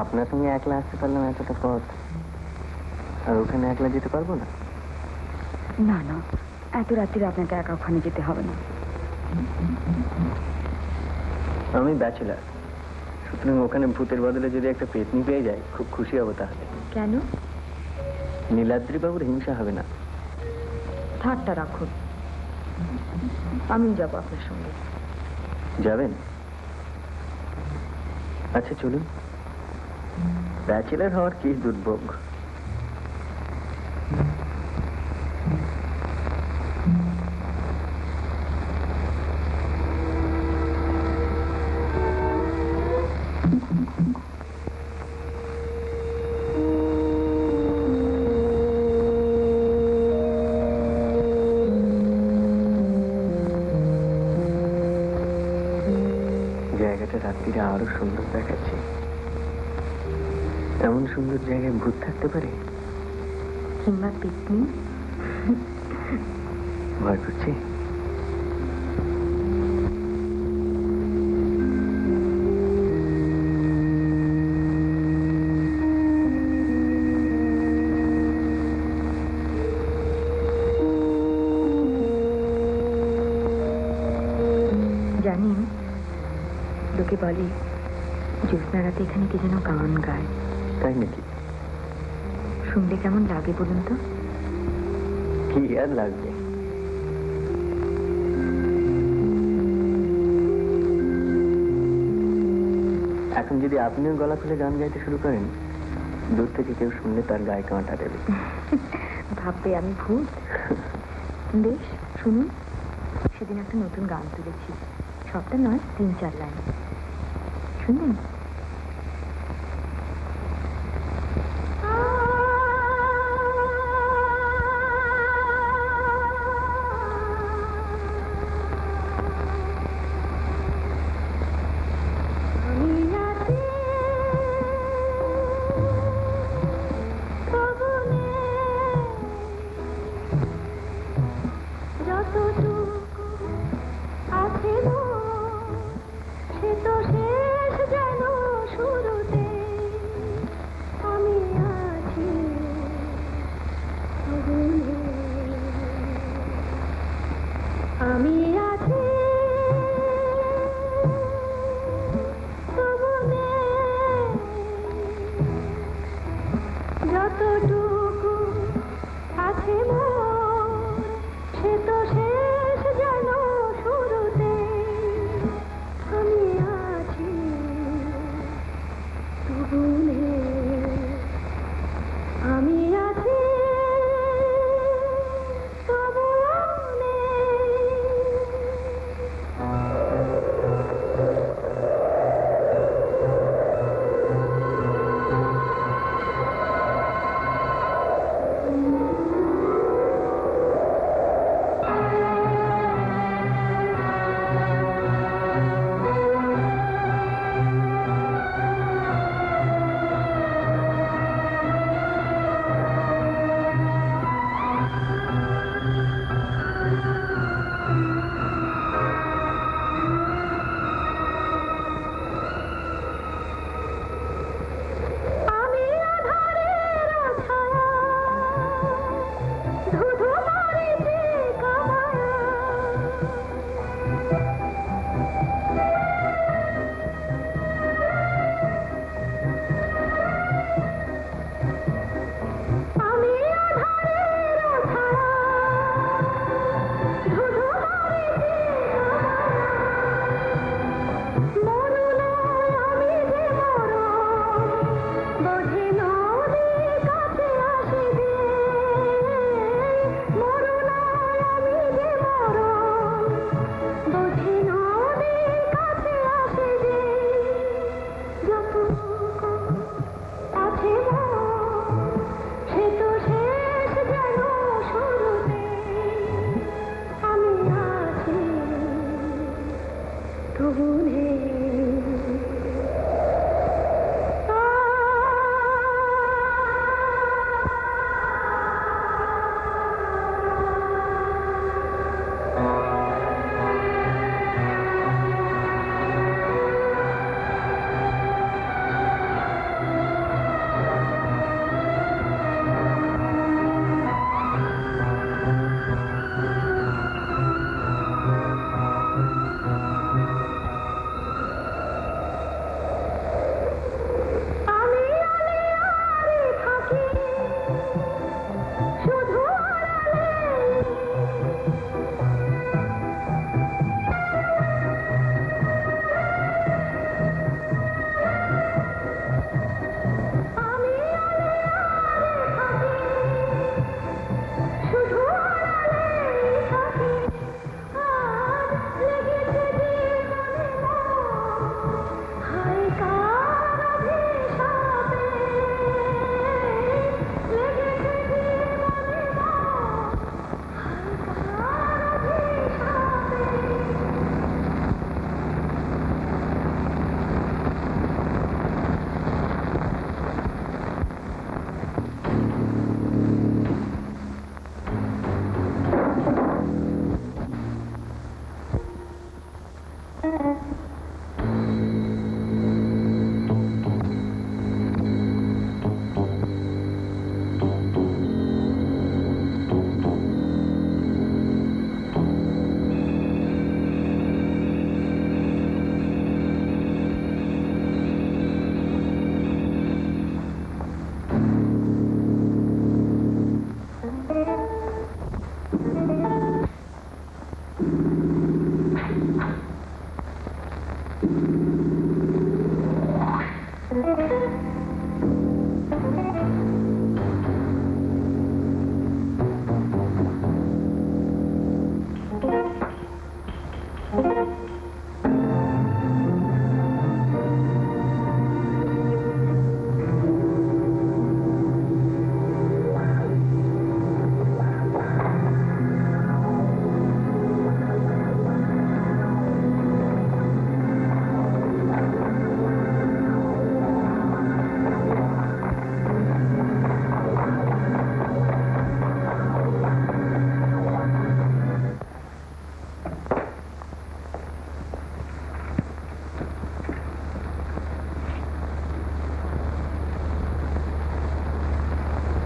আপনার সঙ্গে একলা আসতে পারলাম এতটা পথ, আর ওখানে একলা যেতে পারবো না? না না, এত রাত্রিরে আপনাকে একা ওখানে যেতে হবে না। আমি ব্যাচেলার, সুতরাং ওখানে ভূতের বদলে যদি একটা পেতনি পেয়ে যাই খুব খুশি হবো। তাহলে কেন? নীলাদ্রি বাবুর হিংসা হবে না। ঠাট্টা রাখুন, আমি যাবো আপনার সঙ্গে। যাবেন? আচ্ছা চলুন। ব্যাচেলার হওয়ার কি দুর্ভোগ। জায়গাটা রাত্রিরে আরো সুন্দর দেখাচ্ছে। এমন সুন্দর জায়গায় ভূত থাকতে পারে? কিংবা পিকনি? ভয় করছে। জানেন, লোকে বলে জ্যোৎস্না রাতে এখানে কে যেন গান গায়। তাই নাকি? শুনলে কেমন লাগে বলুন তো? কি আর লাগবে? এখন যদি আপনিও গলা খুলে গান গাইতে শুরু করেন, দূর থেকে কেউ শুনলে তার গায়ে কাঁটা দেবে। ভাববে আমি ভূত। বেশ, শুনুন, সেদিন একটা নতুন গান তুলেছি। সবটা নয়, 3-4 লাইন শুনবেন?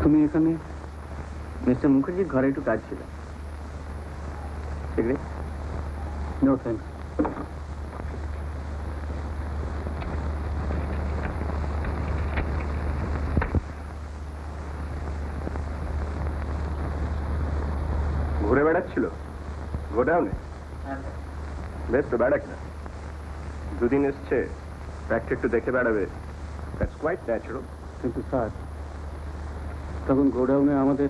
তুমি এখানে? মিস্টার মুখার্জির ঘরে একটু কাজ ছিল। সিগারেট? No thanks. ঘুরে বেড়াচ্ছিল গোডাউনে? বেশ তো বেড়াক না, দুদিন এসছে, ফ্যাক্টরি একটু দেখে বেড়াবে, দ্যাটস কোয়াইট ন্যাচারাল। কিন্তু স্যার, তখন গোডাউনে আমাদের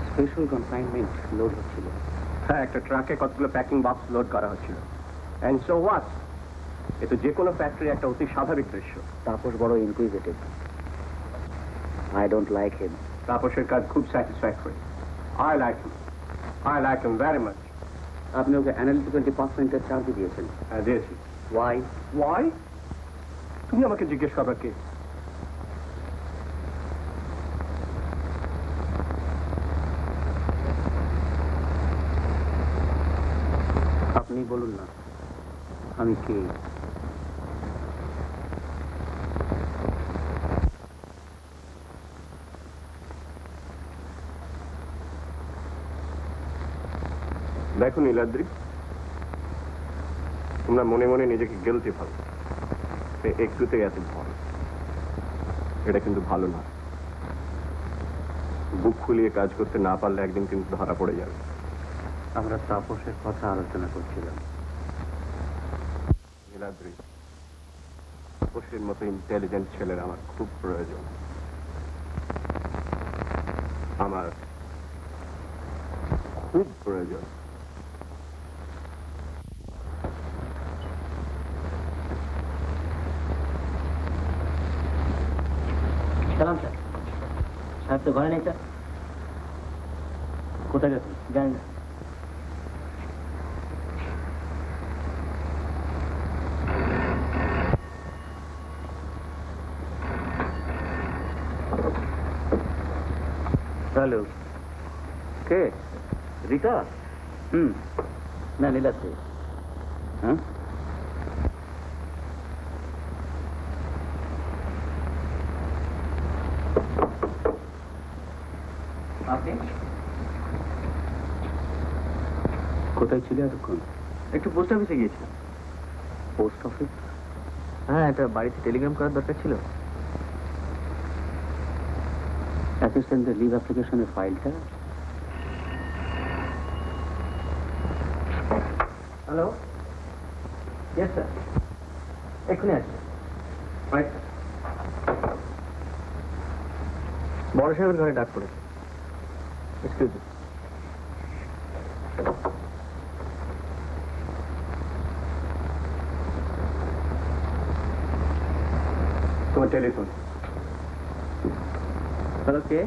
স্পেশাল কনসাইনমেন্ট লোড হচ্ছিল। হ্যাঁ, একটা ট্রাকে কতগুলো প্যাকিং বক্স লোড করা হচ্ছিল। অ্যান্ড সো হোয়াট, এ তো যে কোনো ফ্যাক্টরি একটা অতি স্বাভাবিক দৃশ্য। তাপস বড় inquisitive. I don't like him. তাপসের কাজ খুব satisfactory. I like him very much. আপনি ওকে অ্যানালিটিক্যাল ডিপার্টমেন্টের চার্জ দিয়েছেন। হ্যাঁ, দিয়েছি। ওয়াই? ওয়াই? তুমি আমাকে জিজ্ঞেস করবা কে? আপনি বলুন না, আমি কে? দেখো নীলাদ্রি, তোমরা মনে মনে নিজেকে গিলটি ভালো, একটুতেই এত ভয়, এটা কিন্তু ভালো না। বুক খুলিয়ে কাজ করতে না পারলে একদিন কিন্তু ধরা পড়ে যাবে। আমরা তাপসের কথা আলোচনা করছিলাম। নীলাদ্রি, তাপসের মতো ইন্টেলিজেন্ট ছেলের আমার খুব প্রয়োজন। আমার খুব প্রয়োজন। সালাম স্যার। সাহেব তো ঘরে নেই স্যার। কোথায় গেছেন? জানি না। হ্যালো, কে? রিতা? না, নীলাদ্রি। হ্যাঁ, আপনি কোথায় ছিলে এতক্ষণ? একটু পোস্ট অফিসে গিয়েছিলাম। Post office? হ্যাঁ, একটা বাড়িতে টেলিগ্রাম করার দরকার ছিল। অ্যাসিস্ট্যান্টের লিভ অ্যাপ্লিকেশনের ফাইলটা? হ্যালো, ইয়েস স্যার, এক্ষুনি আসছি। বড় সাহেবের ঘরে ডাক পড়েছে। Excuse me. তোমার টেলিফোন। হ্যালো, কে?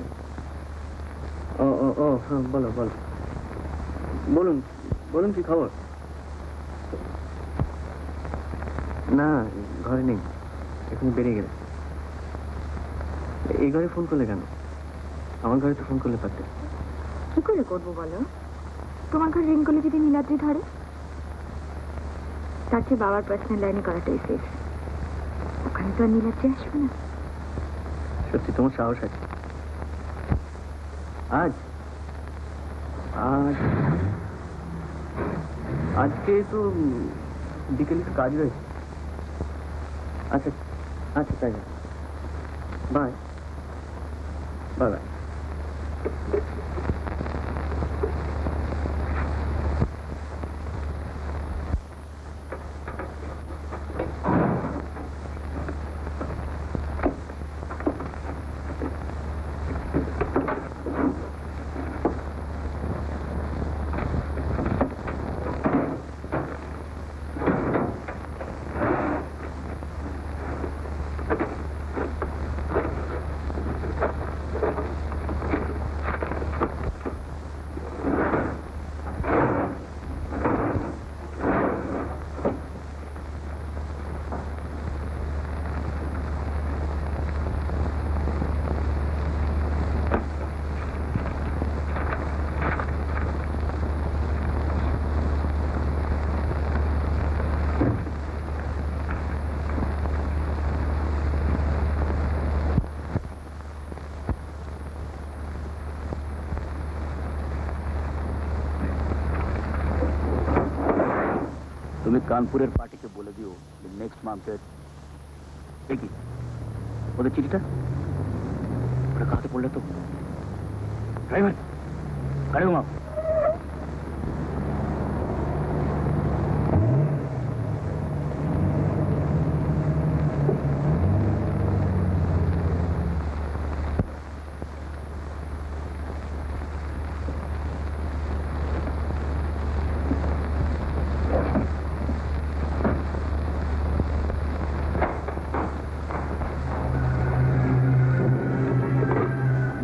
ও ও ও হ্যাঁ, বলো বলো, বলুন বলুন, কি খবর? না, ঘরে নেই, এখানে বেরিয়ে গেছে। এই ঘরে ফোন করলে কেন? আমার ঘরে তো ফোন করলে পারতে। কি করে করবো বলো? তোমার ঘর রিং করলে যদি নীলাদ্রি ধরে, তার চেয়ে বাবার পার্সোনাল লাইনে করাটাই সেফ। ওখানে তো আর নীলাদ্রি আসবে না। সত্যি তোমার সাহস আছে। আজ আজ আজকে তো বিকেলে একটু কাজ রয়েছে। আচ্ছা আচ্ছা, তাই বাই বাই বাই। কানপুরের পার্টিকে বলে দিও নেক্সট মান্থের কি ওদের চিঠিটা ওরা কাহাতে পড়লে তো ড্রাইভার গাড়ি ঘুমাও।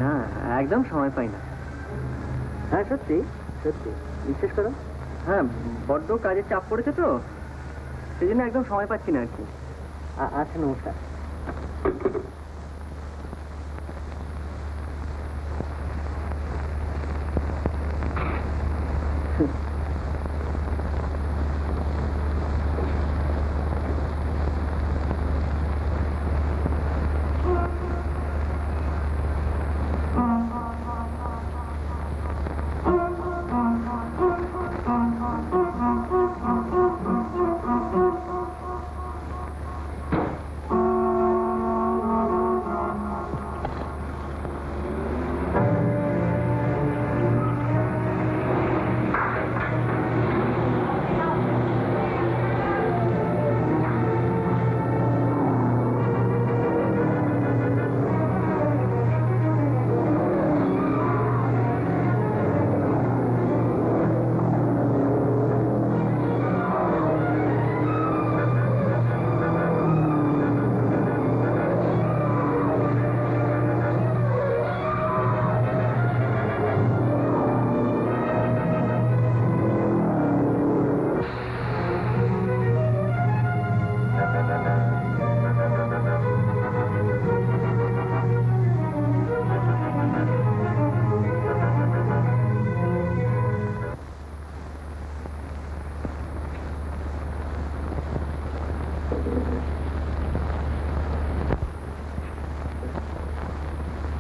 না একদম সময় পাই না। হ্যাঁ সত্যি সত্যি বিশ্বাস করো, হ্যাঁ বড্ড কাজের চাপ পড়েছে তো, সেই জন্য একদম সময় পাচ্ছি না আর কি। আচ্ছা নমস্কার।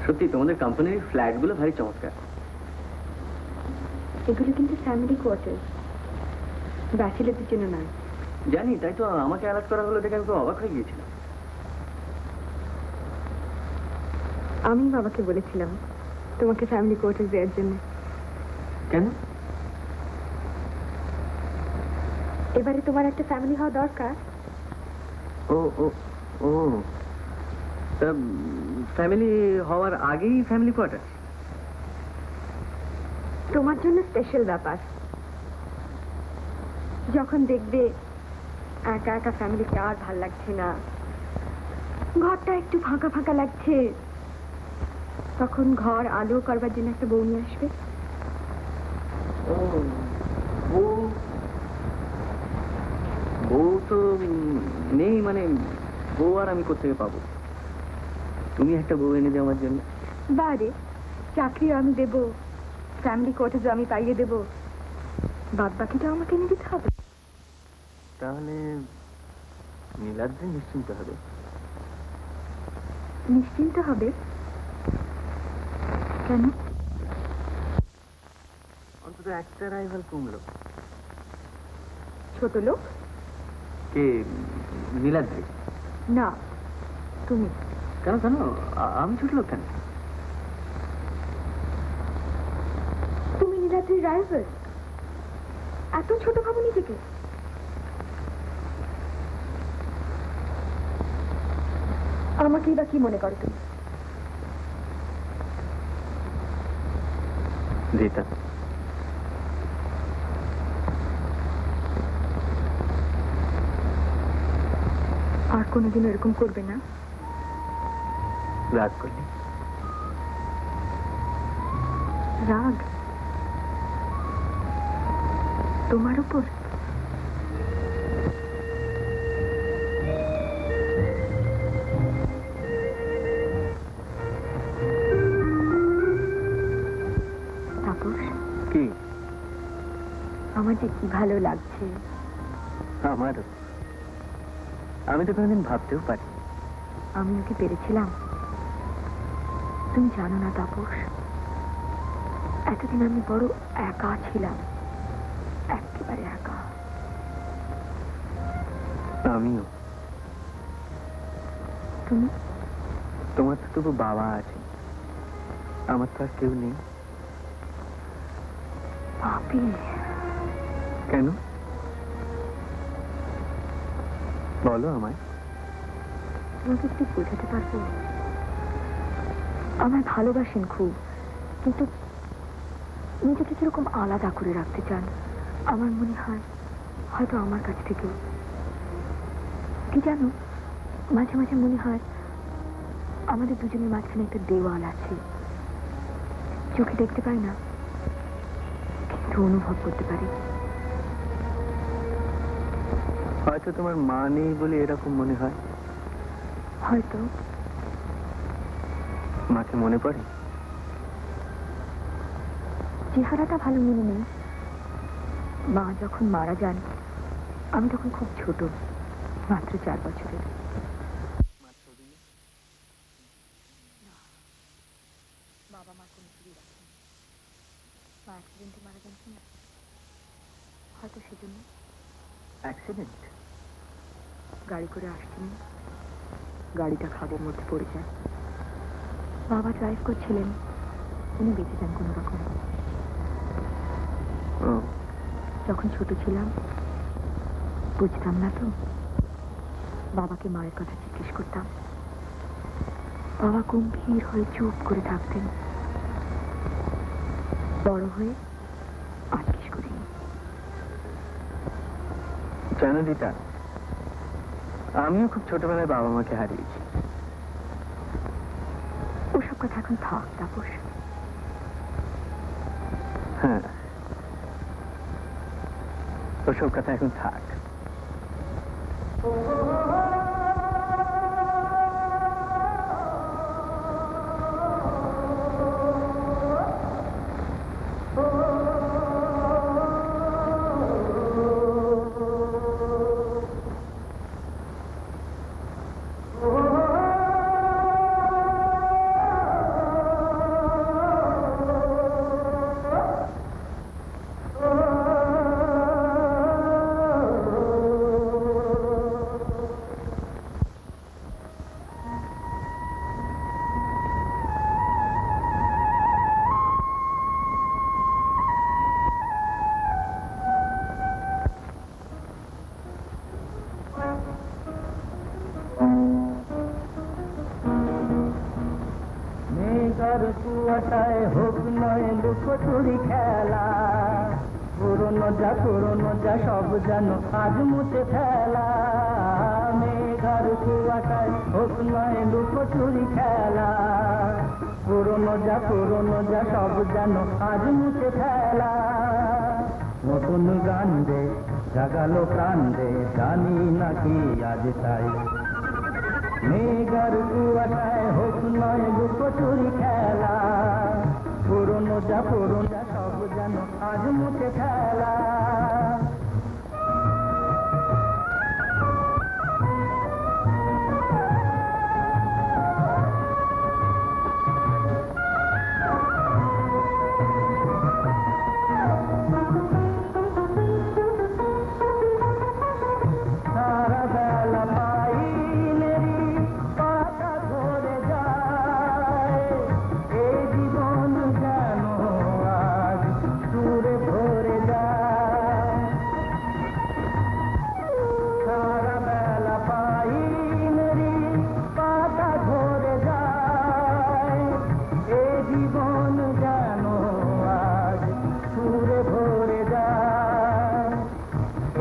সত্যি তোমাদের কোম্পানির ফ্ল্যাটগুলো ভারী চমৎকার। এগুলো কিন্তু ফ্যামিলি কোয়ার্টার, ব্যাচেলারদের জন্য নয়। জানি, তাই তো আমাকে অ্যালার্ট করা হলো দেখে আমি তো অবাক হয়ে গিয়েছিলাম। আমি বাবাকে বলেছিলাম তোমাকে ফ্যামিলি কোয়ার্টার দেওয়ার জন্য। কেন? এবারে তোমার একটা ফ্যামিলি হওয়া দরকার। ও ও ও তা ফ্যামিলি হওয়ার আগেই ফ্যামিলি কোয়ার্টার? তোমার জন্য স্পেশাল ব্যাপার। যখন দেখবে একা একা ফ্যামিলিতে আর ভাল লাগছে না, ঘরটা একটু ফাঁকা ফাঁকা লাগছে, তখন ঘর আলো করবার জন্য একটা বউ নিয়ে আসবে। ও বউ, বউ তো নেই, মানে বউ আর আমি কোথেকে পাবো? তুমি একটা বউ এনে দাও আমার জন্য। বারে চাকরিও আমি দেব, ফ্যামিলি কোয়ার্টারও আমি পাইয়ে দেব, বাদ বাকিটা আমাকে এনে দিতে হবে। তাহলে নীলাদ্রি নিশ্চিন্ত হবে। নিশ্চিন্ত হবে কেন? অন্তত একটা রাইভাল কমলো। ছোট লোক? কে? নীলাদ্রি? না, তুমি। কেন কেন আমি ছোট লোক কেন? তুমি নীলাদ্রির রাইভাল? এত ছোট ভাবো নিজেকে? আমাকেই বা কি মনে করো তুমি? রীতা, আর কোনোদিন এরকম করবে না? রাগ করলি? রাগ তোমার উপর? তাপস, কি? আমার যে কি ভালো লাগছে। আমারও। আমি তো কোনোদিন ভাবতেও পারি। আমি ওকে পেরেছিলাম। তুমি জানো না তাপস, এতদিন আমি বড় একা ছিলাম, একেবারে একা। আমিও। তুমি? তোমার তো তবু বাবা আছে, আমার তো আর কেউ নেই। পাপি, কেন বলো আমায়। তোমাকে একটু বোঝাতে পারবো? আমায় ভালোবাসেন খুব, কিন্তু নিজেকে কিরকম আলাদা করে রাখতে চান। আমার মনে হয় হয়তো আমার কাছ থেকেও। কি জানো, মাঝে মাঝে মনে হয় আমাদের দুজনের মাঝখানে একটা দেওয়াল আছে। চোখে দেখতে পাই না, কিন্তু অনুভব করতে পারি। হয়তো তোমার মা নেই বলে এরকম মনে হয়। হয়তো। মাকে মনে পড়ে? চেহারাটা ভালো মনে নেই। মা যখন মারা যান আমি তখন খুব ছোট, মাত্র 4 বছরের। বাবা মা কোনো ছবি রাখেন। মা অ্যাক্সিডেন্টে মারা যান কিনা, হয়তো সেজন্য। অ্যাক্সিডেন্ট? গাড়ি করে আসছিলেন, গাড়িটা খাদের মধ্যে পড়ে যায়। বাবা ড্রাইভ করছিলেন, উনি বেঁচে যান কোনো রকম। যখন ছোট ছিলাম বুঝতাম না তো, বাবাকে মায়ের কথা জিজ্ঞেস করতাম। বাবা গম্ভীর হয়ে চুপ করে থাকতেন। বড় হয়ে আর জিজ্ঞেস করিনি। জানো দিতা, আমিও খুব ছোটবেলায় বাবা মাকে হারিয়েছি। ওসব কথা এখন থাক তাপস। হ্যাঁ, ওসব কথা এখন থাক। কুয়াশায় হোক নয় লুকোচুরি খেলা, পুরনো যা সব যেন আজ মুছে ফেলা। মেঘার কুয়াশায় হোক নয় লুকোচুরি খেলা, পুরনো যা সব যেন আজ মুছে ফেলা। নতুন গান দে জাগালো প্রাণ দে, জানি নাকি আজ তাই। মেঘার কুয়াশায় হোক নয় লুকোচুরি খেলা, পুরনো যা সব যেন আজ মুছে ফেলা। সারা বেলা পাইলেরি পাতা ধরে যায়, এই জীবন যেন আজ সুরে ভরে যায়। সারা বেলা পাইলেরি পাতা ধরে যায়, এই জীবন যেন আজ সুরে ভরে যায়।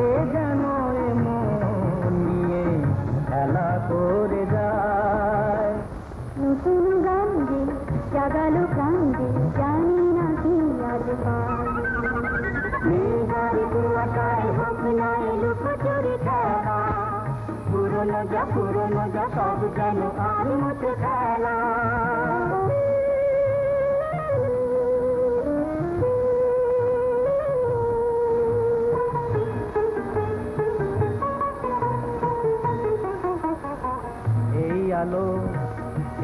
এ যেন মন নিয়ে খেলা করে যায়। নতুন গান দে জাগালো প্রাণ দে, জানি না কি আজ পাই। মেঘার কুয়াশায় হোক নয় লুকোচুরি খেলা, পুরনো যা সব যেন আজ মুছে ফেলা। এই আলো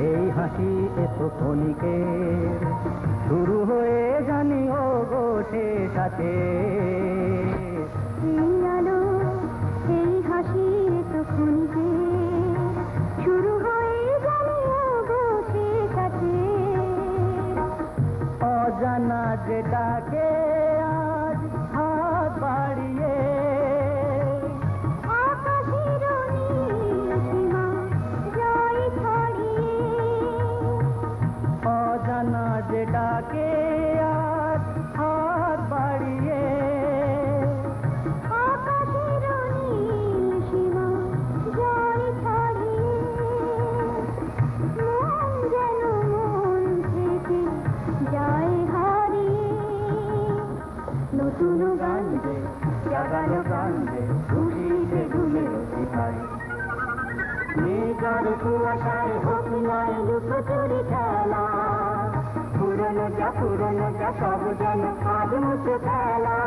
এই হাসি এসো ক্ষণিকে, শুরু হয়ে জানি ও গো শেষ আছে। এই আলো এই হাসি তো মেঘার কুয়াশায় হোক নয় লুকোচুরি খেলা পুরনো যা সব যেন আজ মুছে ফেলা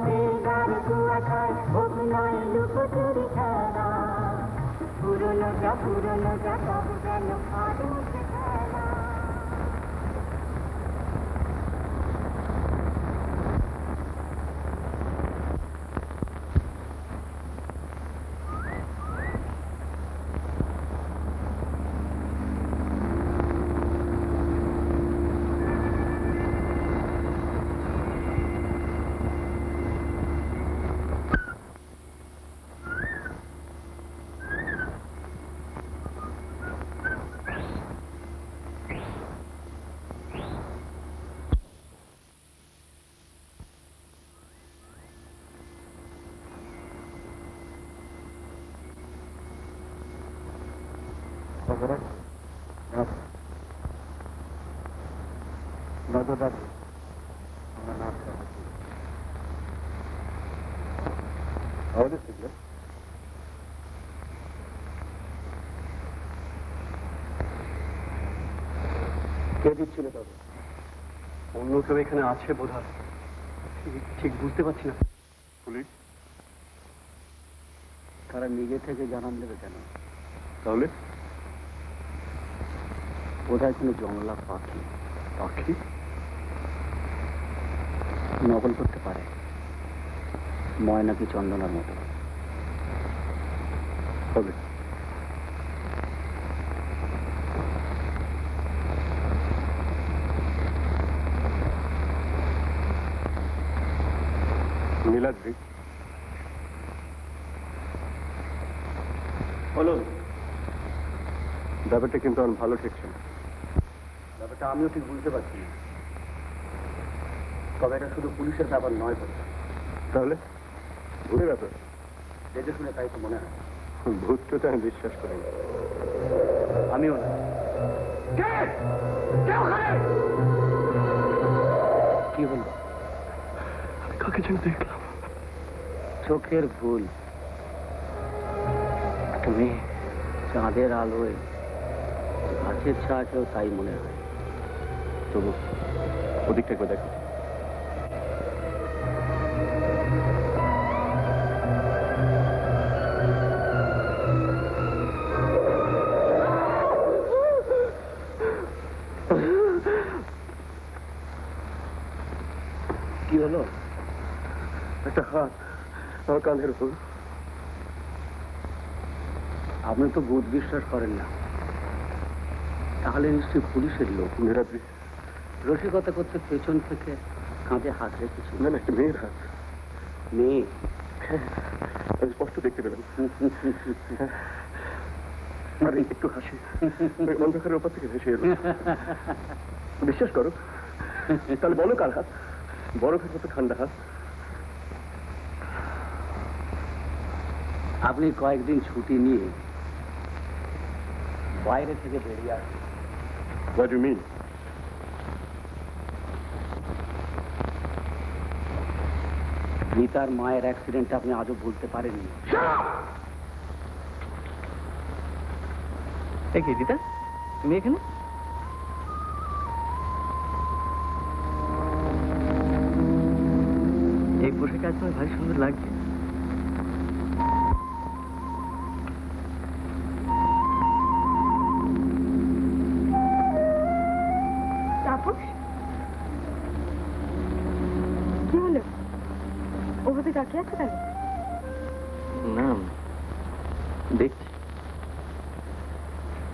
মেঘার কুয়াশায় হোক নয় লুকোচুরি খেলা পুরনো যা সব যেন আজ মুছে ফেলা কে দিচ্ছিল তবে? অন্য কেউ এখানে আছে বোধ হয়, ঠিক বুঝতে পারছি না। পুলিশ? তারা নিজে থেকে জানান দেবে কেন? তাহলে বোধহয় কোনো জংলা পাখি পাখি নকল করতে পারে, ময়না কি চন্দনার মতো। হবে। নীলাদ্রি, বলুন। ব্যাপারটা কিন্তু আমার ভালো ঠেকছে না। ব্যাপারটা আমিও ঠিক বুঝতে পারছি না, তবে এটা শুধু পুলিশের ব্যাপার নয় বলে। তাহলে ভূতের ব্যাপার? দেখে শুনে তাই তো মনে হয়। ভূতটা তো আমি বিশ্বাস করি না। আমিও না। কি হল? কাকে যেন দেখলাম। চোখের ভুল। তুমি চাঁদের আলোয় গাছের ছায়াকেও তাই মনে হয়। তবু ওদিকটা একবার দেখো। কি হলো? একটা হাত আমার কাঁধের উপর। আপনি তো ভূত বিশ্বাস করেন না, তাহলে নিশ্চয়ই পুলিশের লোক। নীলাদ্রি, রসিকতা করতে পেছন থেকে কাঁধে হাত রেখেছিল। না না, একটা মেয়ের হাত। মেয়ে? আমি স্পষ্ট দেখতে পেলাম। আর একটু হাসি ওই অন্ধকারের ওপর থেকে ভেসে এলো। বিশ্বাস করো। তাহলে বলো কার হাত? বরফের মতো ঠান্ডা হাত। আপনি কয়েকদিন ছুটি নিয়ে বাইরে থেকে বেরিয়ে আসেন। What do you mean? গীতার মায়ের অ্যাক্সিডেন্ট আপনি আজও ভুলতে পারেননি। কি দিদা, তুমি এখানে? এই পোশাকে আজ তোমার ভারী সুন্দর লাগছে। তাপস, কি হলো? ওভাবে তাকিয়ে আছে কেন? না, দেখছি।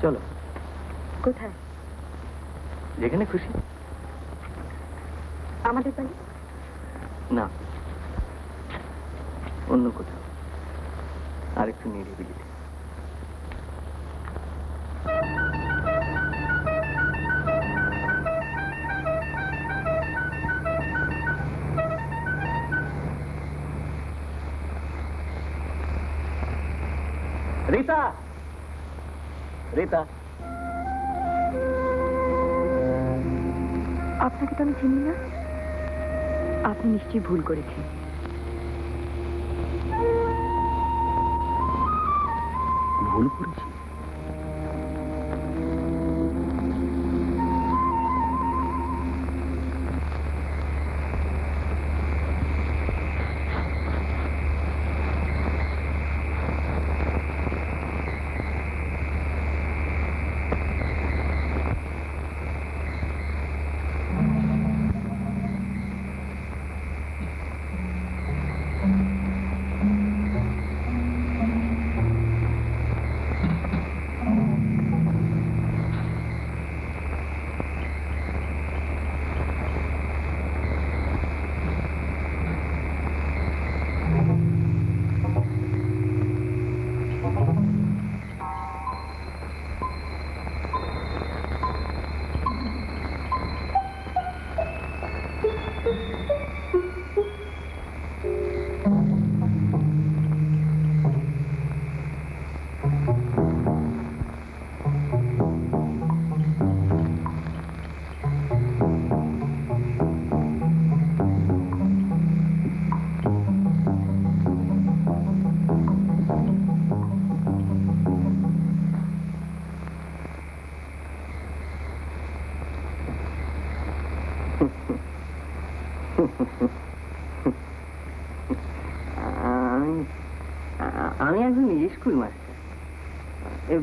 চলো, কোথায়? যেখানে খুশি। আমাদের বাড়ি? না, অন্য কোথাও, আর একটু নিরিবিলিতে। রীতা, রীতা, আপনাকে তো আমি চিনি না। আপনি নিশ্চয়ই ভুল করেছেন। ভুল করেছি?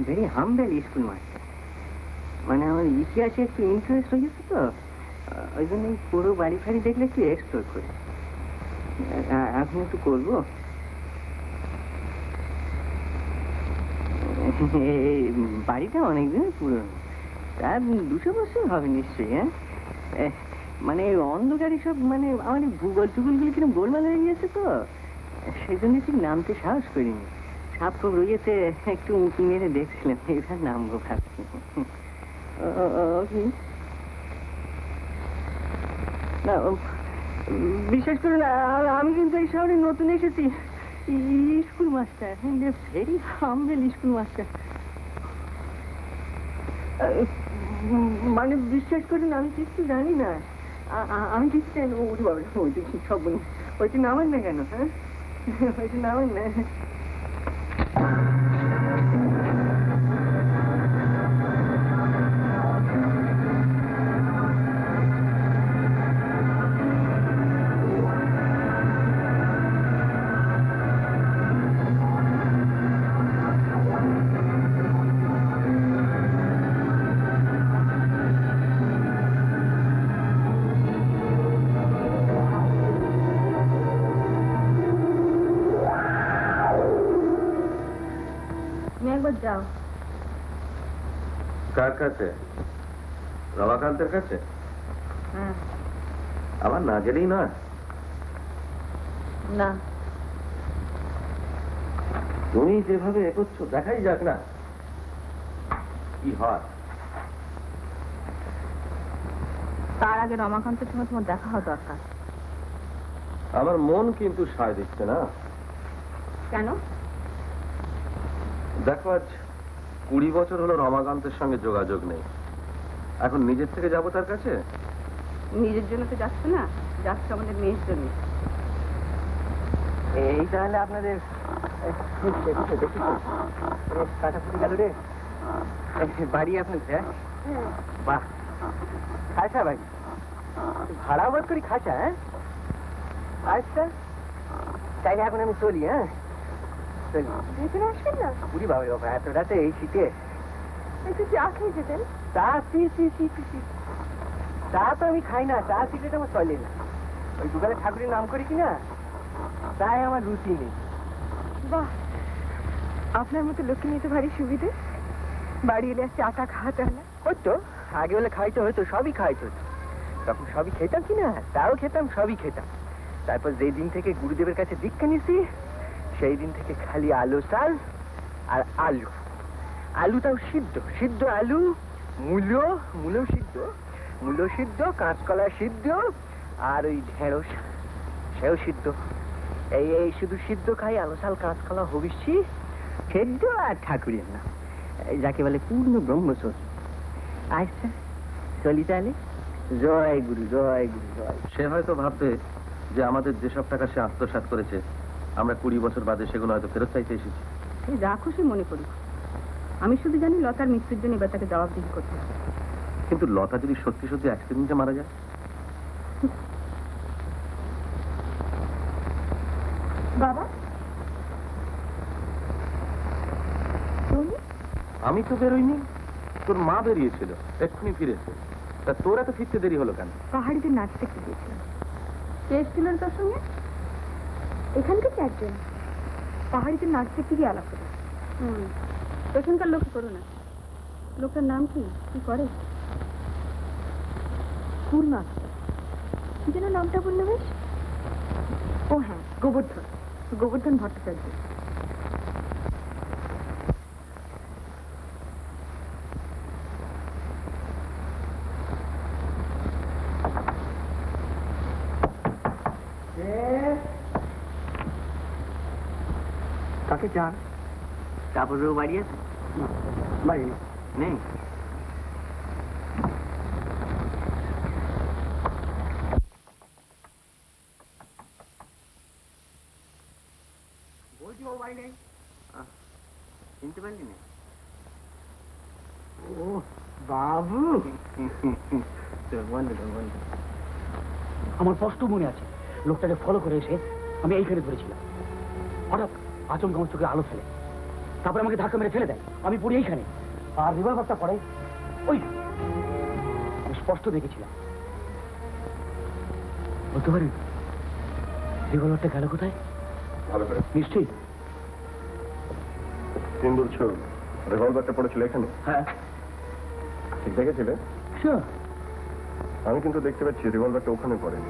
Very humble school master. মানে আমার ইতিহাসে একটু ইন্টারেস্ট হয়ে গেছে তো, ওই জন্য পুরো বাড়ি ফাড়ি দেখলে একটু এক্সপ্লোর করি। এখন একটু করবো। এই বাড়িটা অনেকদিন পুরনো, তার 200 বছর হবে নিশ্চয়ই। হ্যাঁ, মানে অন্ধকারে সব মানে আমার ভূগোল টুগোলগুলো কিরকম গোলমাল হয়ে গেছে তো, সেই জন্য ঠিক নামতে সাহস করিনি। সাপ খুব রয়েছে, একটু উঁকি মেরে দেখছিলাম, এবার নামবো ভাবছি। না, বিশ্বাস করুন, আমি কিন্তু এই শহরে নতুন এসেছি, school master, very humble school master. মানে বিশ্বাস করুন, আমি কিছু জানি না, আমি কিছু জানি। ওই বাবা, ওইটা সব ওইটা নামেন না কেন? হ্যাঁ, ওইটা নামেন না। একবার যাও। কার কাছে? রমাকান্তের কাছে? হ্যাঁ। আমার না গেলেই নয়। না, তুমি যেভাবে এগোচ্ছ, দেখাই যাক না কি হয়। তার আগে রমাকান্তের সঙ্গে তোমার দেখা হওয়া দরকার। আমার মন কিন্তু সায় দিচ্ছে না। কেন? দেখো, আজ 20 বছর হলো রমাকান্তের সঙ্গে যোগাযোগ নেই। এখন নিজের থেকে যাবো তার কাছে? নিজের জন্য তো যাচ্ছে না, যাচ্ছে আমাদের মেয়ের জন্য। এই তাহলে আপনাদের কাটাকুটি গেল রে বাড়ি আপনাদের? হ্যাঁ, বাহ, খাসা বাড়ি, ভাড়া বাদ করি খাসা। হ্যাঁ, আচ্ছা, তাইলে এখন আমি চলি। হ্যাঁ, চলি। ভেতরে আসবেন না? বুড়ি বাবা, বাবা, এত রাতে এই শীতে একটু চা খেয়ে যেতেন। চা চা তো আমি খাই না, চা সিগারেট আমার চলে না। ওই দুকালে ঠাকুরের নাম করি কিনা, তাই আমার রুচি নেই। বাহ, আপনার মতো লোককে নিতে ভারী সুবিধে। বাড়ি এলে চাটা খাওয়াতে হয় না। হতো আগে হলে খাইতে হতো, সবই খাইতে হতো, তখন সবই খেতাম কিনা, তাও খেতাম, সবই খেতাম। তারপর যেই দিন থেকে গুরুদেবের কাছে দীক্ষা নিয়েছি, সেই দিন থেকে খালি আলু চাল আর আলু, আলুটাও সিদ্ধ আলু, মূলো সিদ্ধ, কাঁচকলা সিদ্ধ, আর ওই ঢেঁড়স সেও সিদ্ধ। এই শুধু সিদ্ধ খাই, আলু চাল কাঁচকলা হবিষ্যি সেদ্ধ আর ঠাকুরের নাম, যাকে বলে পূর্ণ ব্রহ্মচর্য। আচ্ছা, চলি তাহলে। জয় গুরু, জয় গুরু, জয়। সে হয়তো ভাববে যে আমাদের যেসব টাকা সে আত্মসাৎ করেছে, আমরা 20 বছর বাদে সেগুলো হয়তো ফেরত চাইতে এসেছি। যা খুশি মনে করি, আমি শুধু জানি লতার মৃত্যুর জন্য এবার তাকে জবাবদিহি করতে হবে। কিন্তু লতা যদি সত্যি সত্যি অ্যাক্সিডেন্টে মারা যায়? বাবা, আমি তো বেরোইনি, তোর মা বেরিয়েছিল, এক্ষুনি ফিরেছে। তা তোর এত ফিরতে দেরি হলো কেন? পাহাড়িতে নাচ দেখতে গিয়েছিলাম। কে এসেছিলেন তোর সঙ্গে? এখান থেকে একজন। পাহাড়িতে নাচ দেখতে গিয়ে আলাপ করে। এখানকার লোক করো না। লোকটার নাম কি? কি করে? পূর্ণা। কি যেন নামটা বললো বেশ? ও হ্যাঁ, গোবর্ধন ভট্টাচার্য। কাকে চান? তারপরেও বাড়ি আছে? বাড়ি নেই। বলছি ও বাড়ি নেই। চিনতে পারলি না? ও বাবু, তোর বন্ধু। আমার স্পষ্ট মনে আছে, লোকটাকে ফলো করে এসে আমি এইখানে ধরেছিলাম। হঠাৎ আচমকা আমার চোখে আলো ফেলে, তারপরে আমাকে ধাক্কা মেরে ফেলে দেয়, আমি পড়ি এইখানে। আর রিভলভারটা পড়ে ওই, আমি স্পষ্ট দেখেছিলাম। বলতে পারেন রিভলভারটা গেল কোথায়? ভালো করে নিশ্চয়ই। তুমি বলছো রিভলভারটা পড়েছিল এখানে? হ্যাঁ, ঠিক দেখেছিলে? শিওর। আমি কিন্তু দেখতে পাচ্ছি রিভলভারটা ওখানে পড়েনি,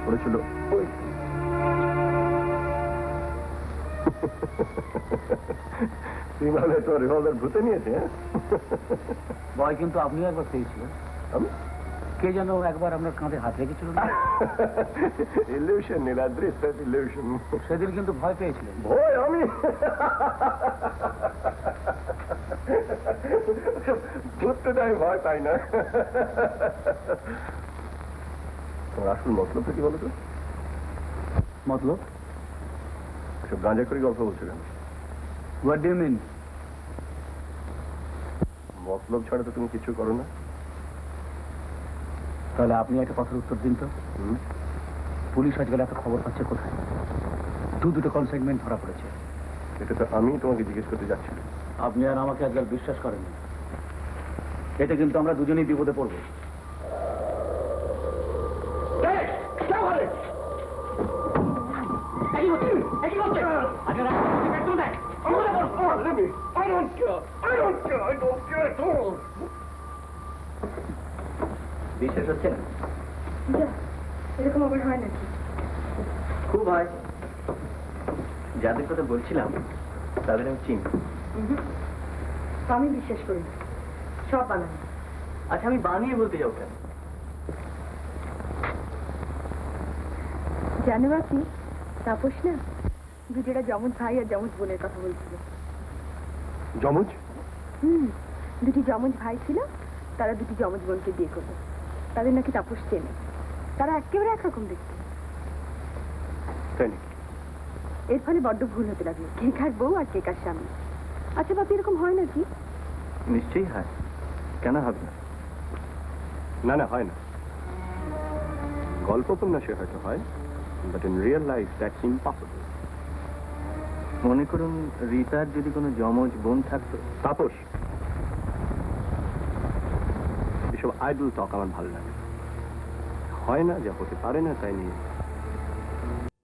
পড়েছিল ওই। তুই মানে তো রিভলভার ভূতে নিয়েছে? হ্যাঁ, ভয় কিন্তু আপনিও একবার পেয়েছিলেন। আমি কে যেন একবার আপনার কাঁধে হাত রেখেছিল না? Illusion Niladri, illusion. সেদিন কিন্তু ভয় পেয়েছিলেন। ভয় আমি ভূতটা আমি ভয় পাই না। তোমার আসল মতলবটা কি বলো তো? মতলব? সব গাঁজা করে গল্প বলছো কেন? What do you mean? মতলব ছাড়া তো তুমি কিছু করো না। তাহলে আপনি একটা কথার উত্তর দিন তো। পুলিশ আজকাল একটা খবর পাচ্ছে কোথায়? দুটো কনসাইনমেন্ট ধরা পড়েছে। এটা তো আমি তোমাকে জিজ্ঞেস করতে যাচ্ছিলাম। আপনি আর আমাকে আজকাল বিশ্বাস করেননি। এটা কিন্তু আমরা দুজনেই বিপদে পড়বো। বিশ্বাস হচ্ছে না? এরকম আবার হয় নাকি? খুব হয়। যাদের কথা বলছিলাম তাদের আমি চিনি। আমি বিশ্বাস করি না, সব বানানো। আচ্ছা, আমি বানিয়ে বলতে যাও কেন? জানো আপনি, তাপস না দুজোড়া যমজ ভাই আর যমজ বোনের কথা বলছিল। যমজ? দুটি যমজ ভাই ছিল, তারা দুটি যমজ বোনকে বিয়ে করবে। তাদের নাকি তাপস চেনে। তারা একেবারে একরকম দেখতে। তাই নাকি? এর ফলে বড্ড ভুল হতে লাগলো, কে কার বউ আর কে কার স্বামী। আচ্ছা বাপি, এরকম হয় নাকি? নিশ্চয়ই হয়, কেন হবে না? না না, হয় না। গল্প উপন্যাসে হয়তো হয়, but in real life that's impossible. মনে করুন রীতার যদি কোনো যমজ বোন থাকতো। তাপস, এসব আইডল টক আমার ভালো লাগে। হয় না, যা হতে পারে না তাই নিয়ে।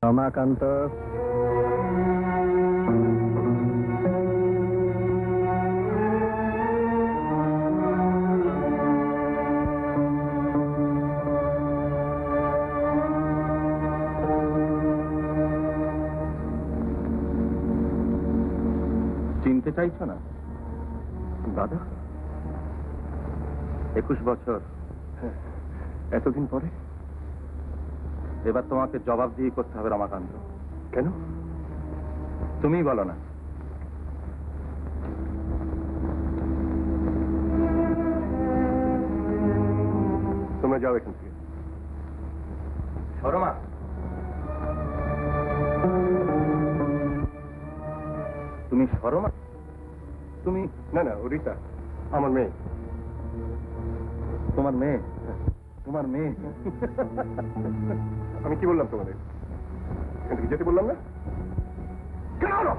রমাকান্ত, চিনতে চাইছো না দাদা? 21 বছর, এতদিন পরে? এবার তোমাকে জবাবদিহি করতে হবে রমাকান্ত। কেন? তুমিই বলো না। তোমরা যাও এখান থেকে। শর্মা, তুমি শর্মা? তুমি? না না, ও রীতা, আমার মেয়ে। তোমার মেয়ে? তোমার মেয়ে? আমি কি বললাম তোমাদের? এখান থেকে যেতে বললাম না? কেন হলো?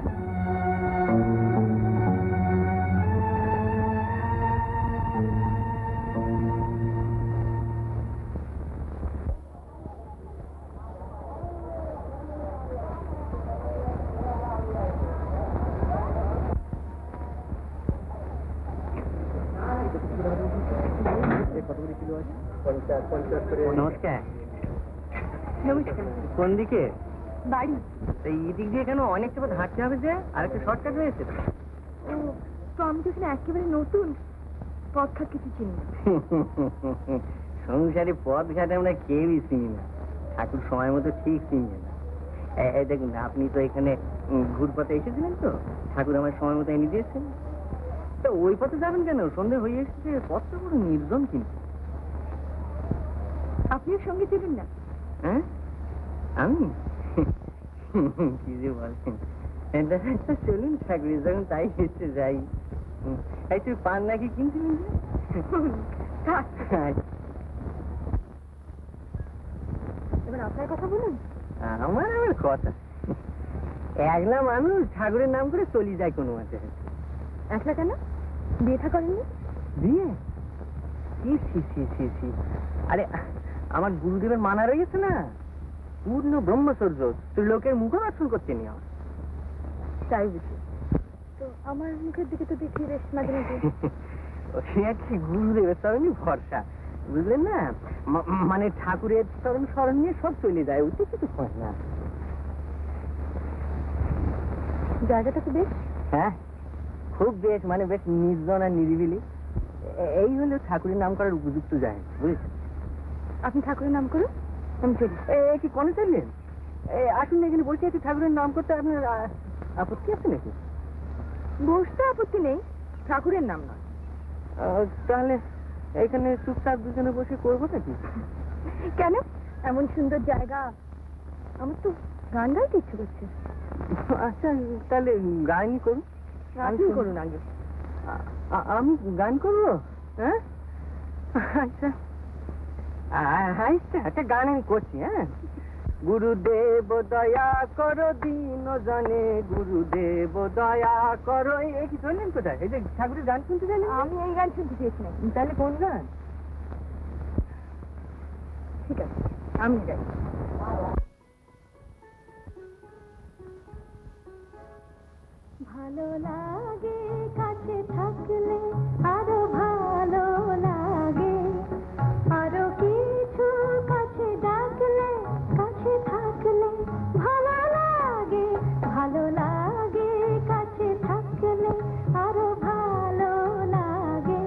নমস্কার। নমস্কার। কোন দিকে? বাড়ি? এই দিক দিয়ে কেন? অনেকটা পথ হাঁটতে হবে যে, আর একটা শর্টকাট রয়েছে তো। ও, তো আমি তো এখানে একেবারে নতুন, পথ ঘাট কিছু চিনি না। সংসারে পথ ঘাটে আমরা কেউই চিনি না, ঠাকুর সময় মতো ঠিক চিনি না। এই দেখুন, আপনি তো এখানে ঘুরপথে এসেছিলেন তো, ঠাকুর আমার সময় মতো এনে দিয়েছেন। তো ওই পথে যাবেন কেন? সন্ধে হয়ে এসেছে, পথটা পুরো নির্জন। কিন্তু আপনিও সঙ্গে ছিলেন না? হ্যাঁ, আমি কি যে বলেন। চলুন ঠাকুর, যখন তাই এসে যাই। এই তুই পান নাকি কিনছিলেন যে? থাক। এবার আপনার কথা বলুন। আমার আবার কথা। একলা মানুষ ঠাকুরের নাম করে চলি যায় কোনো মতে। একলা কেন? বিয়ে থা করেননি? বিয়ে? সি সি সি সি সি, আরে আমার গুরুদেবের মানা রয়েছে না, পূর্ণ ব্রহ্মচর্য, লোকের মুখ দর্শন করতে নি আমার। তাই বুঝি? তো আমার মুখের দিকে তো দেখি বেশ মাঝে মাঝে। সে কি গুরুদেবের চরণই ভরসা, বুঝলেন না? মানে ঠাকুরের চরণ স্মরণ নিয়ে সব চলে যায়, ওইটা কিছু হয় না। জায়গাটা তো বেশ। হ্যাঁ, খুব বেশ, মানে বেশ নির্জন আর নিরিবিলি। এই হলো ঠাকুরের নাম করার উপযুক্ত জায়গা, বুঝেছেন? আপনি ঠাকুরের নাম করুন, আমি চলি। কি কোনে চললেন? আসুন না, এখানে বসে আছি, ঠাকুরের নাম করতে আপনার আপত্তি আছে নাকি? বসতে আপত্তি নেই, ঠাকুরের নাম নয়। তাহলে এখানে চুপচাপ দুজনে বসে করবো নাকি? কেন? এমন সুন্দর জায়গা, আমার তো গান গাইতে ইচ্ছে করছে। আচ্ছা, তাহলে গানই করুন। আপনি করুন আগে। আমি গান করবো? হ্যাঁ, আচ্ছা আচ্ছা, একটা গান আমি করছি। হ্যাঁ, গুরুদেব দয়া করো দিন জানে, গুরুদেব দয়া করো। এই কি চললেন কোথায়? এই যে ঠাকুরের গান শুনতে চাইলেন? আমি এই গান শুনতে চেয়েছিলাম। তাহলে কোন গান? ঠিক আছে, আমি গাই। ভালো লাগে কাছে থাকলে, আরো ভালো লাগে, আরো কিছু কাছে ডাকলে, কাছে থাকলে ভালো লাগে, ভালো লাগে কাছে থাকলে, আরো ভালো লাগে,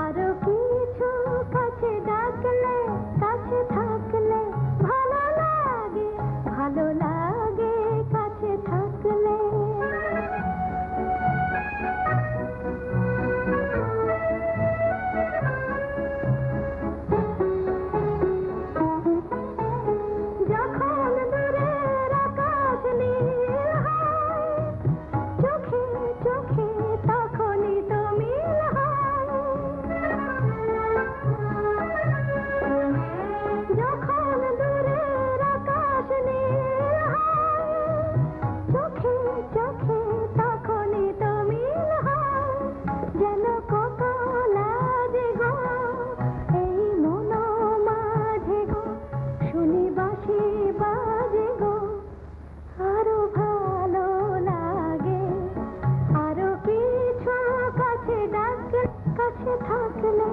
আরো কিছু কাছে ডাকলে, কাছে থাকলে ভালো লাগে, ভালো লাগে কাছে থাকলে। যখন দূরের আকাশ নীল হয়, চোখে চোখে তখনই তো মিল হয়। যখন দূরের আকাশ নীল হয়, চোখে চোখে তখনই তো মিল হয়। যেন কত লাগে গো এই মন মাঝে গো, শুনি বাঁশি বাজে গো, আরো ভালো লাগে, আরো কিছু কাছে ডাকলে, কাছে থাকলে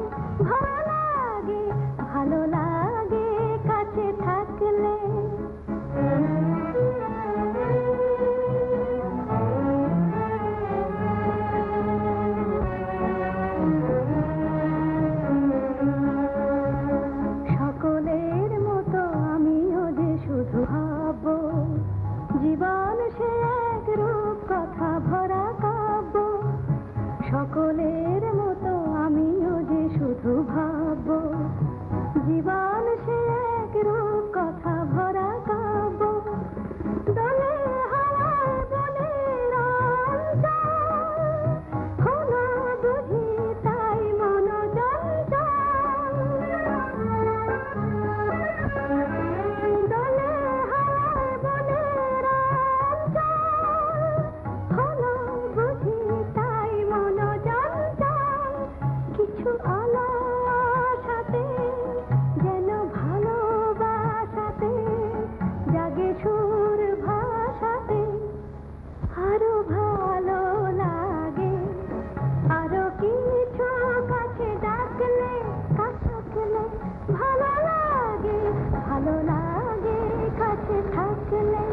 ভালো লাগে, ভালো লাগে কাছে থাকলে। সকলের মতো আমিও যে শুধু ভাববো, জীবন সে এক রূপ কথা ভরা কাব্য। সকলের মতো আমিও যে শুধু ভাববো, জীবন সে এক রূপ কথা ভরা কাব্য। দলে হাওয়ায় বনে রঞ্জন, হলো বুঝি তাই মন চঞ্চল। দলে হাওয়ায় বনে রঞ্জন, হলো বুঝি তাই মন চঞ্চল। কিছু আলাসাতে, যেন ভালোবাসাতে, জাগে সুর ভাষাতে, আরো ভালো লাগে, আরো কিছু কাছে ডাকলে, কাছে থাকলে ভালো লাগে, ভালো লাগে কাছে থাকলে।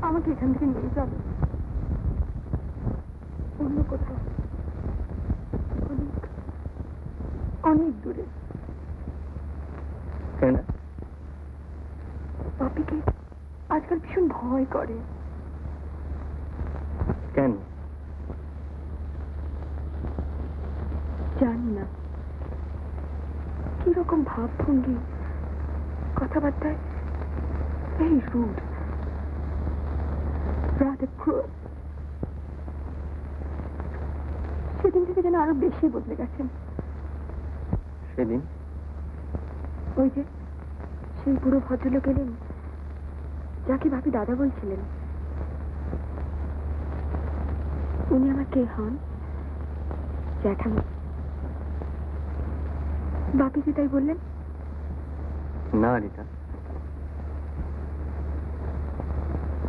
আমাকে এখান থেকে নিয়ে যাবে অন্য কোথাও, অনেক অনেক দূরে। কেন? পাপিকে আজকাল ভীষণ ভয় করে। কেন? জানি না, কিরকম ভাবভঙ্গি, কথাবার্তায় এই রুড, rather cruel। সেদিন থেকে যেন আরো বেশি বদলে গেছেন। সেদিন? ওই যে সেই বুড়ো ভদ্রলোক এলেন, যাকে ভাবি দাদা বলছিলেন, উনি আমার কে হন? জ্যাঠামা। বাপি কি তাই বললেন? না রীতা,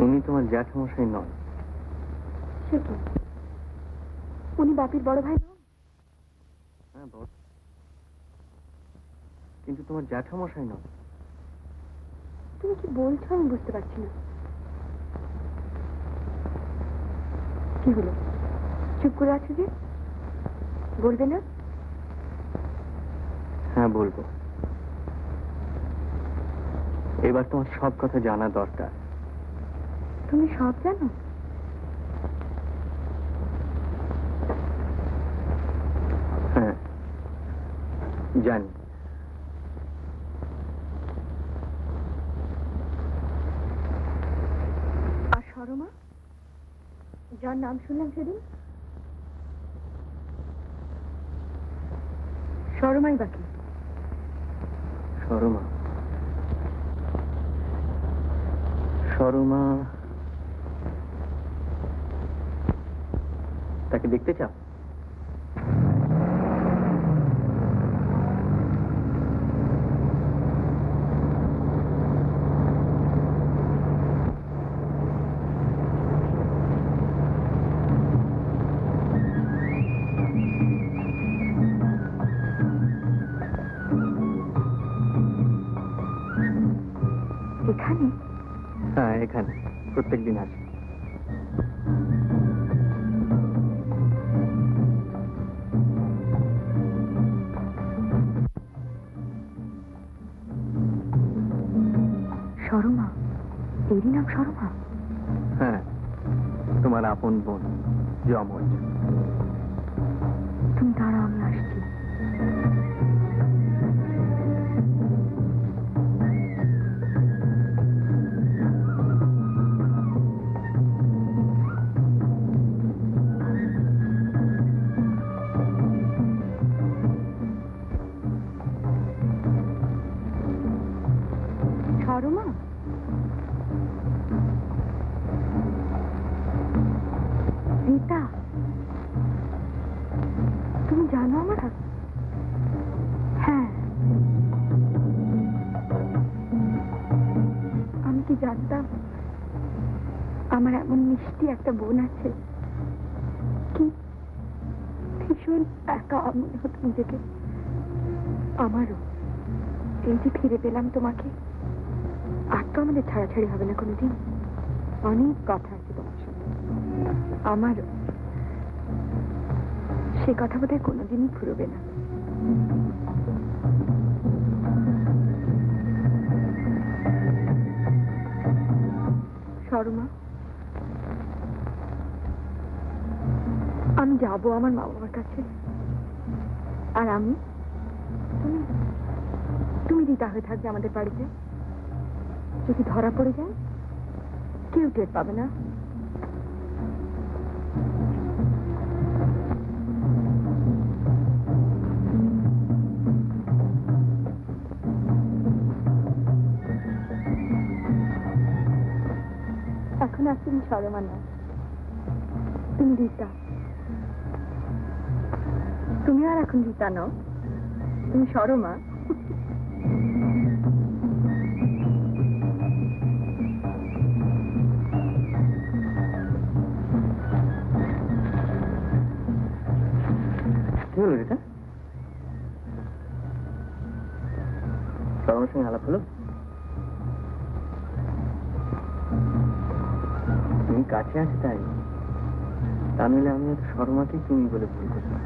উনি তোমার জ্যাঠামশাই নন। সে কি, উনি বাপির বড় ভাই নন? হ্যাঁ বল, কিন্তু তোমার জ্যাঠামশাই নন। তুমি কি বলছো আমি বুঝতে পারছি না। কি হলো, চুপ করে আছো যে? বলবে না? হ্যাঁ বলবো। এবার তোমার সব কথা জানা দরকার। তুমি সব জানো? হ্যাঁ জানি। আর সরমা, যার নাম শুনলাম সেদিন, সরমাই বাকি? সরমা, সরমা তাকে দেখতে চাও? এখানে? হ্যাঁ এখানে প্রত্যেকদিন আসে। সরমা? এরই নাম সরমা? হ্যাঁ, তোমার আপন বোন যমজ। তুমি দাঁড়াও, আমি আসছি। সরমা? রীতা, তুমি জানো আমার? হ্যাঁ, আমি কি জানতাম আমার এমন মিষ্টি একটা বোন আছে? কি ভীষণ একা মনে হতো নিজেকে। আমারও। এই যে ফিরে পেলাম তোমাকে, আর তো আমাদের ছাড়াছাড়ি হবে না কোনোদিন। অনেক কথা আছে তোমার সাথে আমারও। সে কথা বোধহয় কোনোদিনই ফুরবে না। সরমা, আমি যাবো আমার মা বাবার কাছে। আর আমি, তুমি রীতা হয়ে থাকবে আমাদের বাড়িতে। যদি ধরা পড়ে যায় কেউ টের পাবে না। এখন আর তুমি সরমা না, তুমি রীতা। তুমি আর এখন রীতা নও, তুমি সরমা। কি হলো রীতা? সরমার সঙ্গে আলাপ হলো? তুমি কাছে আছে তাই, তা নইলে আমি হয়তো শর্মাকে তুমি বলে ভুল করতাম।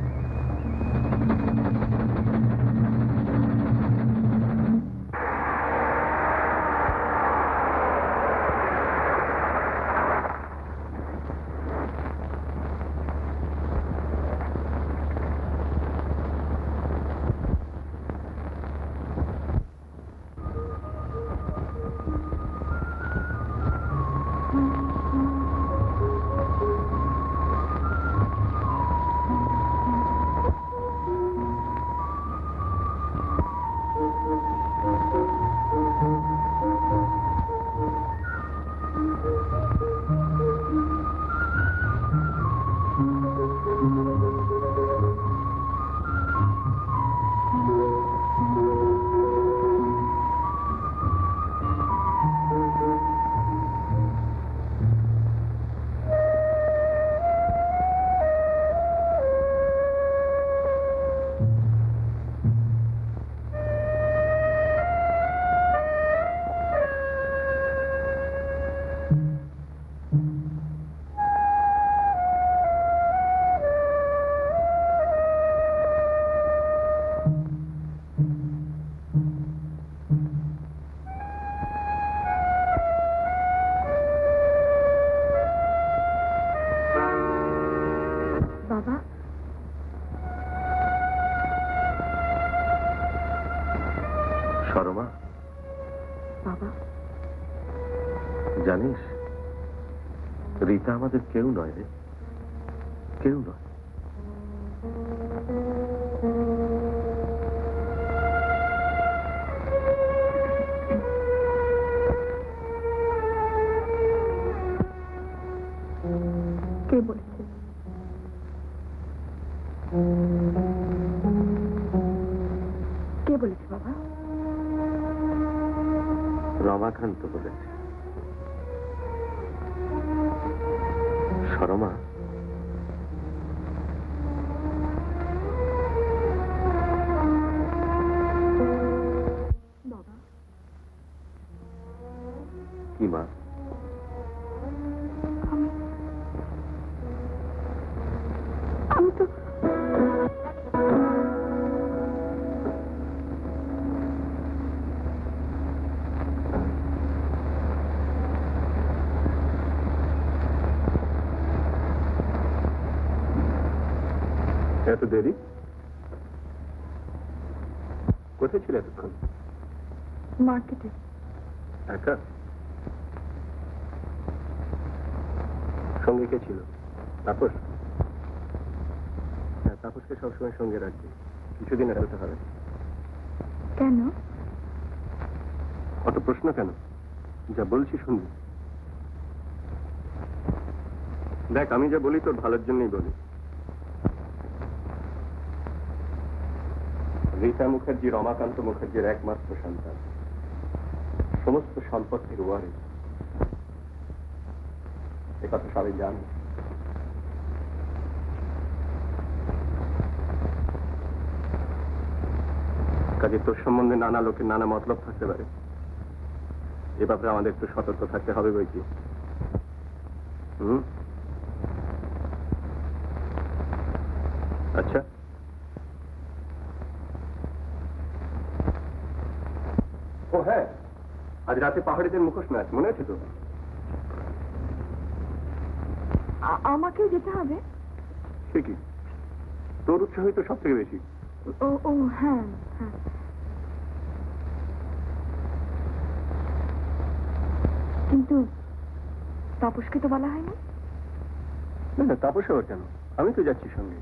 বাবা, সরমা, বাবা, জানিস রীতা আমাদের কেউ নয় রে, কেউ নয়। কে বলেছে? কে বলেছে বাবা? রমাকান্ত বলেছে। সরমা, বাবা, কি মা? আমি তো এত দেরি? কোথায় ছিল এতক্ষণ? মার্কেটে। একা? সঙ্গে কে ছিল? তাপস? হ্যাঁ, তাপসকে সবসময় সঙ্গে রাখবে, কিছুদিন এড়াতে হবে। কেন? অত প্রশ্ন কেন? যা বলছি শুনবি। দেখ, আমি যা বলি তোর ভালোর জন্যই বলি। রীতা মুখার্জি রমাকান্ত মুখার্জির একমাত্র সন্তান, সমস্ত সম্পত্তির ওয়ারিস। একথা সবাই জানে। কাজে তোর সম্বন্ধে নানা লোকের নানা মতলব থাকতে পারে, এ ব্যাপারে আমাদের একটু সতর্ক থাকতে হবে বই কি। আচ্ছা, ও হ্যাঁ, আজ রাতে পাহাড়িদের মুখোশ ম্যাচ, মনে আছে তো? আমাকেও যেতে হবে? সে কি, তোর উৎসাহই তো সব থেকে বেশি। ও ও হ্যাঁ হ্যাঁ। কিন্তু তাপসকে তো বলা হয়নি। না না, তাপস আবার কেন? আমি তো যাচ্ছি সঙ্গে।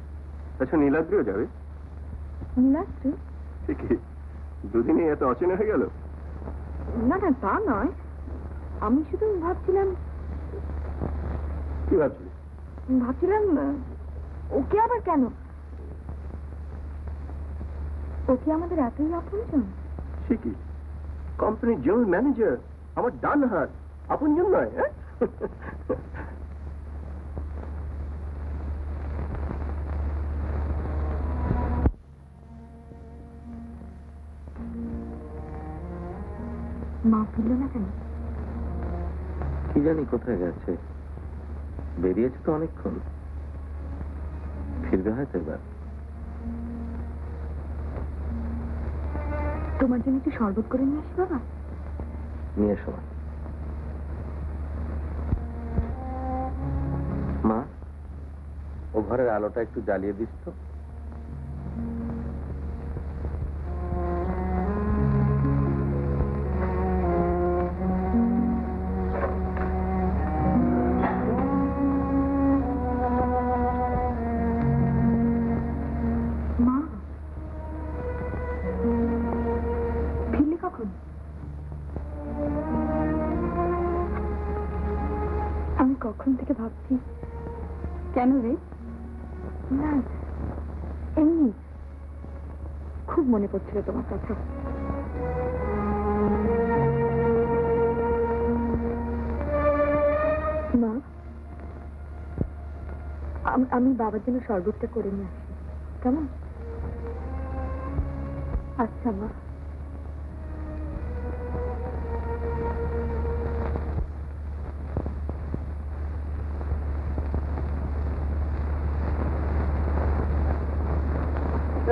আচ্ছা, নীলাদ্রিও যাবে? নীলাদ্রি? সে কি, দুদিনে এত অচেনা হয়ে গেল? না না, তা নয়, আমি শুধু ভাবছিলাম কি ভাবছিস? ভাবছিলাম ওকে আবার কেন? ও কি আমাদের এতই আপনজন? সে কি, কোম্পানির জেনারেল ম্যানেজার, আমার ডান হাত, আপনজন নয়? হ্যাঁ, মা ফিরল না কেন? কি জানি কোথায় গেছে, বেরিয়েছে তো অনেকক্ষণ, ফিরবে হয়তো এবার। তোমার জন্য একটু শরবত করে নিয়ে আসি বাবা? নিয়ে এসো। মা, ও ঘরের আলোটা একটু জ্বালিয়ে দিস তো। মা ফিরলে কখন? আমি কখন থেকে ভাবছি। কেন রে? না এমনি, খুব মনে পড়ছিল তোমার কথা। মা, আমি বাবার জন্য শরবতটা করে নিয়ে আসি, কেমন? আচ্ছা মা।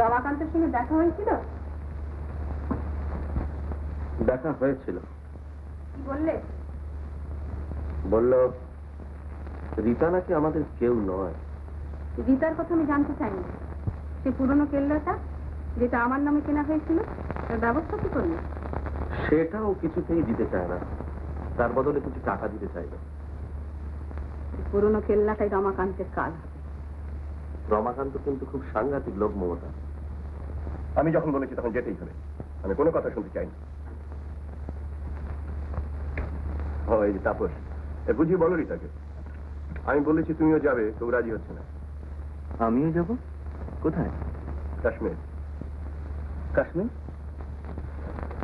রমাকান্তের সঙ্গে দেখা হয়েছিল? দেখা হয়েছিল। কি বললে? বলল রীতা নাকি আমাদের কেউ নয়, রীতার কথা আমি জানতে চাইনি। সে পুরনো কেল্লাটা যেটা আমার নামে কেনা হয়েছিল তার ব্যবস্থা কি করলো? সেটাও কিছুতেই দিতে চায় না, তার বদলে কিছু টাকা দিতে চাইবে। পুরনো কেল্লাটাই রমাকান্তের কাল হবে। রমাকান্ত কিন্তু খুব সাংঘাতিক লোক মমতা। আমি যখন বলেছি তখন যেতেই হবে, আমি কোনো কথা শুনতে চাই না। ও এই যে তাপস, বুঝিয়ে বলো রিতাকে। আমি বলেছি তুমিও যাবে, কেউ রাজি হচ্ছে না। আমিও যাব? কোথায়? কাশ্মীর। কাশ্মীর?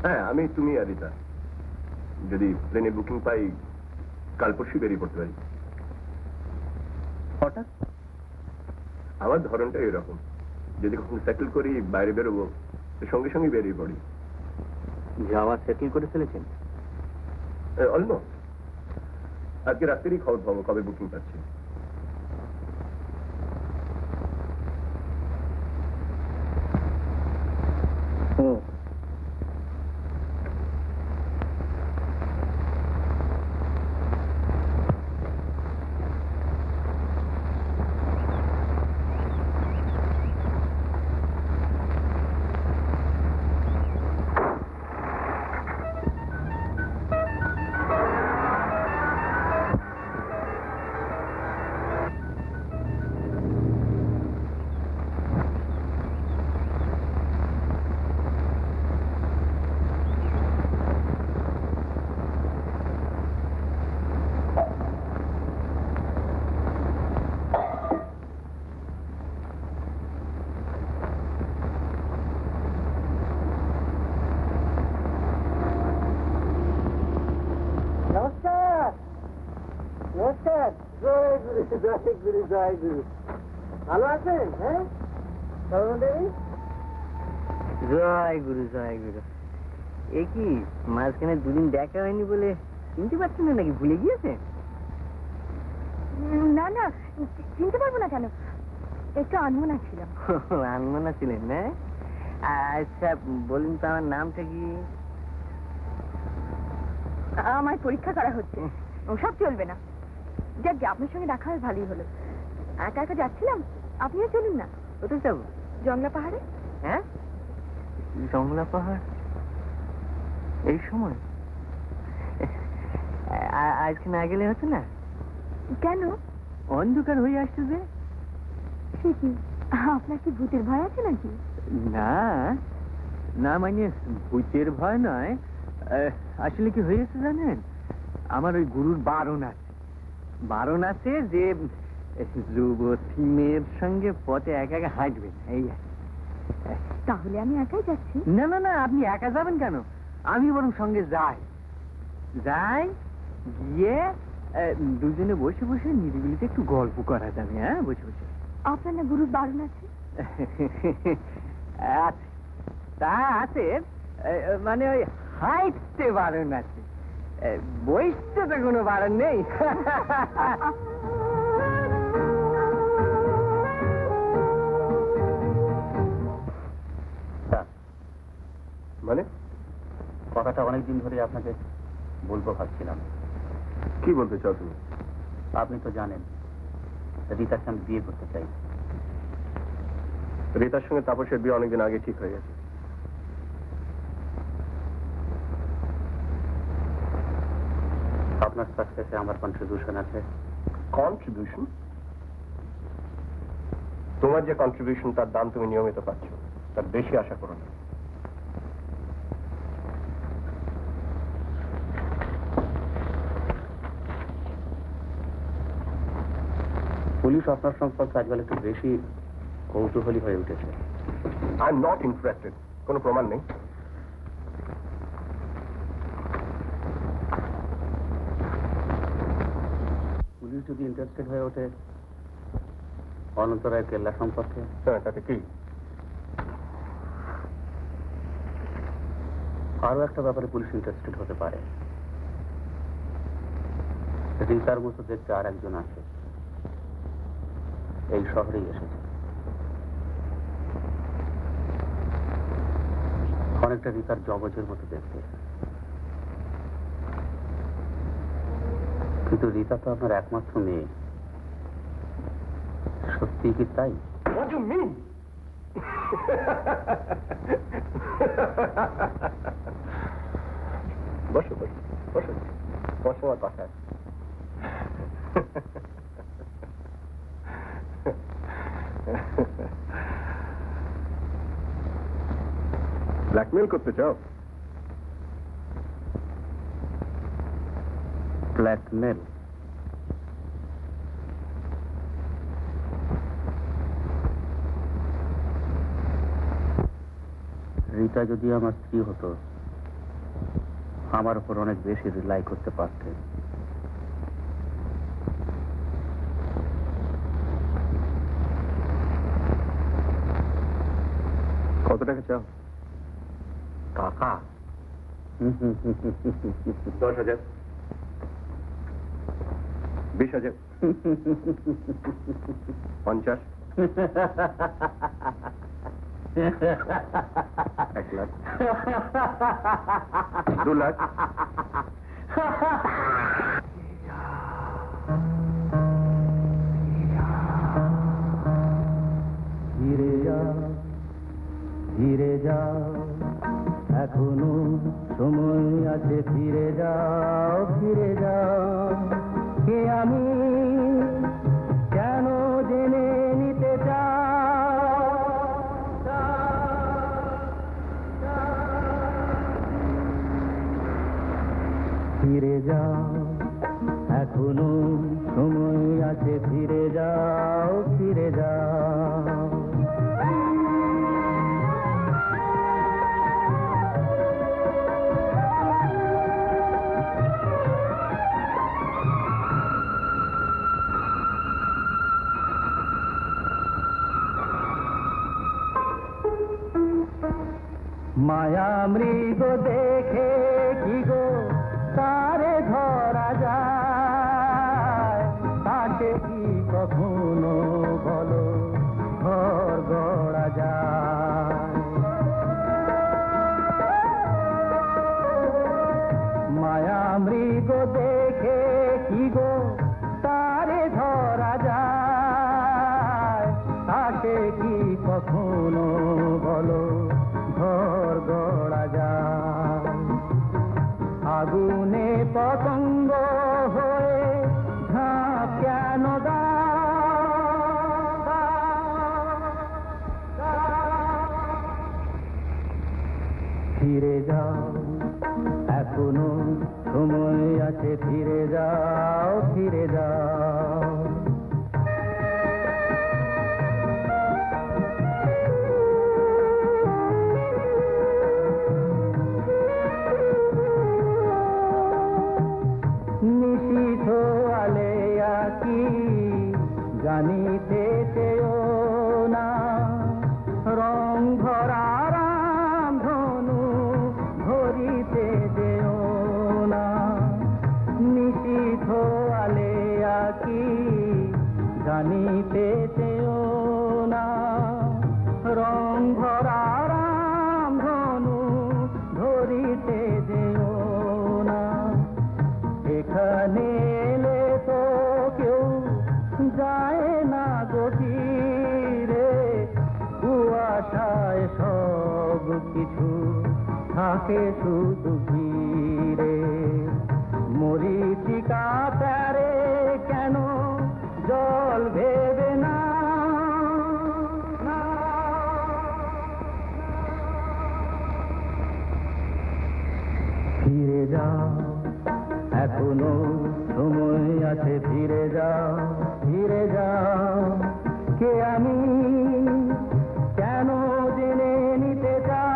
হ্যাঁ, আমি, তুমি আর রিতা। যদি প্লেনে বুকিং পাই, কাল পরশু বেরিয়ে পড়তে পারি। হঠাৎ? আমার ধরনটা এরকম, যদি কখনো সেটেল করি বাইরে বেরোবো, তো সঙ্গে সঙ্গে বেরিয়ে পড়ি। যাওয়া সেটেল করে ফেলেছেন? অলমোস্ট। আজকে রাত্রেরই খবর পাবো কবে বুকিং পাচ্ছি। ও, নমস্কার। নমস্কার। জয় গুরু, জয় গুরু, জয় গুরু। ভালো আছেন? হ্যাঁ দেবী। জয় গুরু, জয় গুরু। এ কি মাঝখানে দুদিন দেখা হয়নি বলে চিনতে পারছেন না নাকি? ভুলে গিয়েছে? না না, চিনতে পারবো না কেন? একটু আনমনা ছিল। আনমনা ছিলেন না? আচ্ছা বলুন তো আমার নামটা কি? আমার পরীক্ষা করা হচ্ছে, ওসব চলবে না। যাক, আপনার সঙ্গে দেখা হয় ভালোই হলো। একা একা যাচ্ছিলাম, আপনিও চলুন না। কোথায় যাবো? জংলা পাহাড়ে। হ্যাঁ, জংলা পাহাড় এই সময়? আজকে না গেলে হতো না? কেন? অন্ধকার হয়ে আসছে যে। সে কি, আপনার কি ভূতের ভয় আছে নাকি? না না, মানে ভূতের ভয় নয়। আসলে কি হয়েছে জানেন, আমার ওই গুরুর বারণ আছে যে যুবতী মেয়ের সঙ্গে পথে একা একা হাঁটবেন। এই তাহলে আমি একাই যাচ্ছি। না না না, আপনি একা যাবেন কেন? আমি বরং সঙ্গে যাই। গিয়ে দুজনে বসে বসে নিরিবিলিতে একটু গল্প করা যাবে। হ্যাঁ, বসে বসে। আপনার না গুরুর বারণ আছে? আছে, তা আছে, মানে ওই হাইটতে বারণ আছে, বইতে তো কোনো বারণ নেই। মানে কথাটা অনেকদিন ধরে আপনাকে বলবো ভাবছিলাম। কি বলতে চাও তুমি? আপনি তো জানেন রীতাকে আমি বিয়ে করতে চাই। রিতার সঙ্গে তাপসের বিয়ে অনেকদিন আগে ঠিক হয়ে গেছে। আপনার সাকসেসে আমার কন্ট্রিবিউশন আছে। কন্ট্রিবিউশন? তোমার যে কন্ট্রিবিউশন তার দাম তুমি নিয়মিত পাচ্ছ, তার বেশি আশা করো না। পুলিশ আপনার সম্পর্কে আজকাল একটু বেশি কৌতূহলী হয়ে উঠেছে। I am not interested. কোনো প্রমাণ নেই। পুলিশ যদি ইন্টারেস্টেড হয়ে ওঠে অনন্ত রায় কেল্লা সম্পর্কে, হ্যাঁ, তাতে কি? আরো একটা ব্যাপারে পুলিশ ইন্টারেস্টেড হতে পারে। রীতার মতো দেখতে আর একজন আছে, এই শহরেই এসেছে। অনেকটা রীতার জবজের মতো দেখতে, কিন্তু রীতা তো আপনার একমাত্র মেয়ে। সত্যি তুই কি তাই? What do you mean? বসো বসো বসো বসো আর কথা আছে। ব্ল্যাকমেল করতে চাও? ব্ল্যাকমেল? রীতা যদি আমার স্ত্রী হতো, আমার উপর অনেক বেশি রিলাই করতে পারতেন। কত টাকা চাও? টাকা? 10,000, 20,000, 50, 1 লাখ, 2 লাখ। ধীরে যা, ধীরে যা, এখনো সময় আছে, ফিরে যাও, ফিরে যাও। কে আমি, কেন জেনে নিতে চাও? ফিরে যাও, এখনো সময় আছে, ফিরে যাও, ফিরে যাও। মায়া মৃগ দেখে কি গো তারে ধরা যায়, তাকে কি কখনো বলো ঘর গড়া যায়? মায়া মৃগ দেখে কি গো তারে ধরা যায়, তাকে কি কখনো বলো ঘর গড়া যায়? আগুনে পতঙ্গ হয়ে ঝাঁপ কেন ফিরে যাও, এখনো সময় আছে, ফিরে যাও, ফিরে যাও। নিশীথ আলেয়া কি জানিতে চেও না, রং ভরা রাম ধনু ধরিতে যেও না। নিশীথ আলেয়া কি জানিতে চেও না, রং ভরা রাম ধনু ধরিতে যেও না। এখানে এলে তো কেউ যায় না গভীরে, কুয়াশায় সব কিছু থাকে শুধু ঘিরে। মরীচিকা প্যারে কেন জল ভেবে না? ফিরে যাও, এখনো সময় আছে, ফিরে যাও, ফিরে যাও। কে আমি, কেন জেনে নিতে চাও?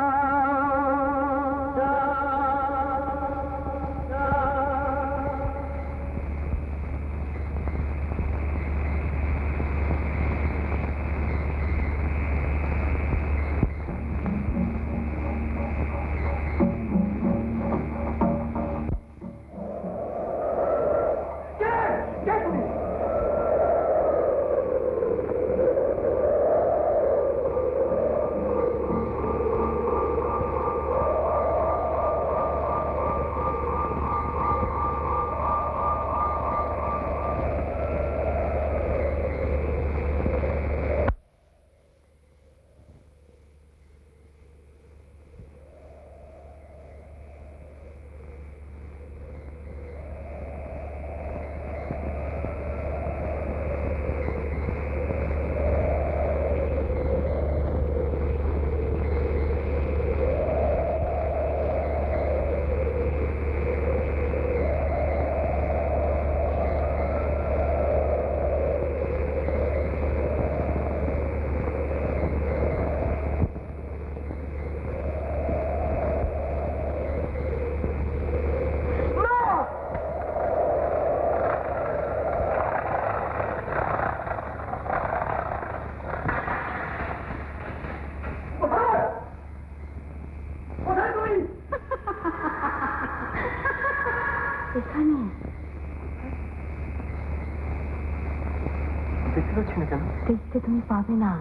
দেখতে তুমি পাবে না।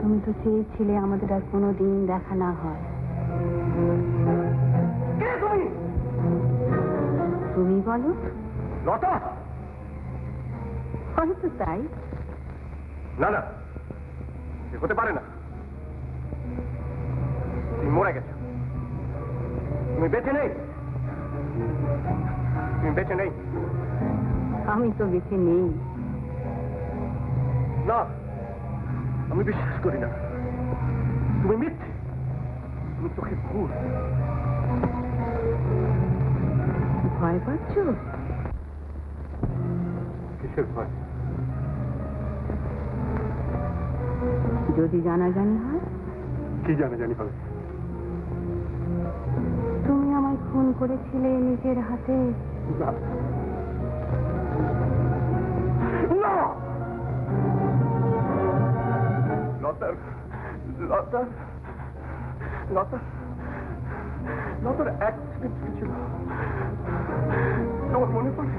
তুমি তো চেয়েছিলে আমাদের আর কোনো দিন দেখা না হয়। তুমি বলো। লতা, হয়তো তাই। না না, এ হতে পারে না। তুমি মরে গেছো, তুমি বেঁচে নেই, তুমি বেঁচে নেই। আমি তো বেঁচে নেই। না, আমি বিশ্বাস করি না। তুমি মিথ্যে, তুমি চোখে ভুল। ভয় পাচ্ছ? কিসের ভয়? যদি জানাজানি হয়? কি জানাজানি হবে? তুমি আমায় খুন করেছিলে নিজের হাতে। না না, লতার লতার লতার লতার অ্যাক্সিডেন্ট হয়েছিল, তোমার মনে পড়ে?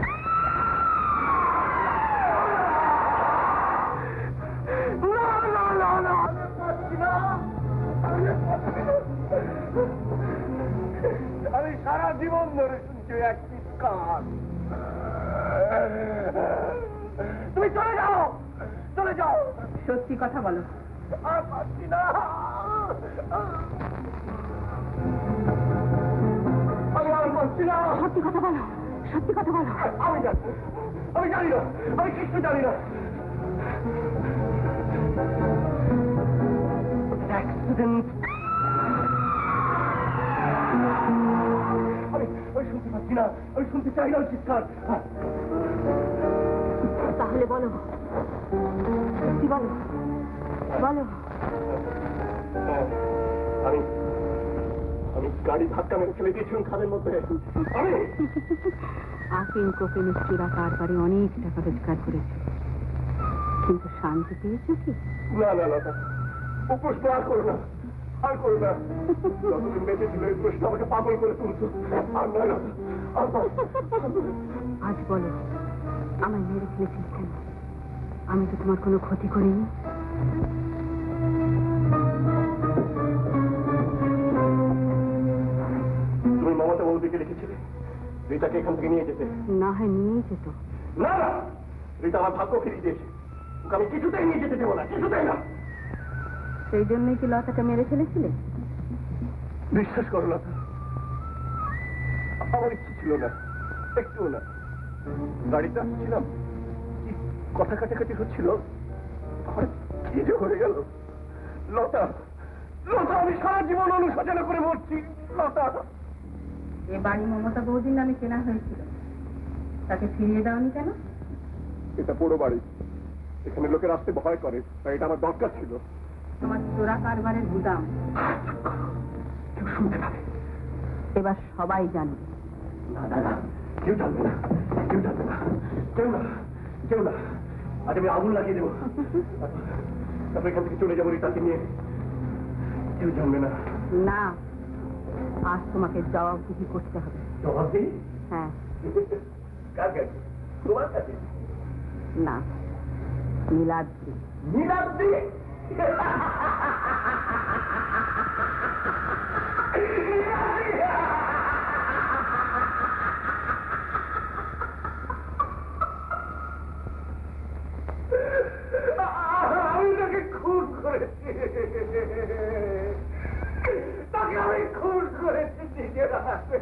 না না না না, আমি পারছি না, আমি সারা জীবন ধরে শুনছি এক চিৎকার। তুমি চলে যাও, চলে যাও। সত্যি কথা বলো। আর পারছি না, আমি আর পারছি না। সত্যি কথা বলো, সত্যি কথা বলো। আমি জানি না, আমি জানি না, আমি কিছু জানি না। অ্যাক্সিডেন্ট। আমি শুনতে পাচ্ছি না, আমি শুনতে চাই না চিৎকার। তাহলে বলো, সত্যি বলো, বলো। আমি আমি গাড়ি ধাক্কা মেরে ফেলে দিয়েছিলাম খাদের মধ্যে। আমি আফিম কোকেন চোরা কারবারে অনেক টাকা রোজগার করেছো, কিন্তু শান্তি পেয়েছো কি? না না না, ও প্রশ্ন আর করো না, আর করো না। যতদিন বেঁচে ছিল এই প্রশ্ন আমাকে পাগল করে তুলছো। আর নয় না, আর নয়। আজ বলো, আমায় মেরে ফেলেছিল কেন? আমি তো তোমার কোনো ক্ষতি করিনি। তুমি মমতা বৌদিকে লিখেছিলে রীতাকে এখান থেকে নিয়ে যেতে। না হয় নিয়েই যেত। না না, রীতা আমার ভাগ্য ফিরিয়ে দিয়েছে, ওকে আমি কিছুতেই নিয়ে যেতে দেবো না, কিছুতেই না। সেই জন্যই কি লতাকে মেরে ফেলেছিলে? বিশ্বাস করো না, আমার ইচ্ছে ছিল না, একটুও না। গাড়িতে আসছিলাম, কি কথা কাটাকাটি হচ্ছিল, হঠাৎ কি যে হয়ে গেল। লতা, লতা, আমি সারা জীবন অনুশোচনা করে মরছি। লতা, এ বাড়ি মমতা বৌদির নামে কেনা হয়েছিল, তাকে ফিরিয়ে দাওনি কেন? এটা পুরো বাড়ি, এখানে লোকের আসতে ভয় করে, তাই এটা আমার দরকার ছিল। তোমার চোরা কারবারের গুদাম কেউ শুনতে পাবে। এবার সবাই জানবে। না না না, কেউ জানবে না, কেউ জানবে না, কেউ না, কেউ না। আজ আমি আগুন লাগিয়ে দেবো, তারপর এখান থেকে চলে যাবো রীতাকে নিয়ে। কেউ জানবে না। না, আজ তোমাকে জবাবদিহি করতে হবে। জবাব দিই? হ্যাঁ। কার কাছে? তোমার কাছে? না, নীলাদ্রি। নীলাদ্রি? আমি তাকে খুন করেছি, তাকে আমি খুন করেছি নিজের হাতে।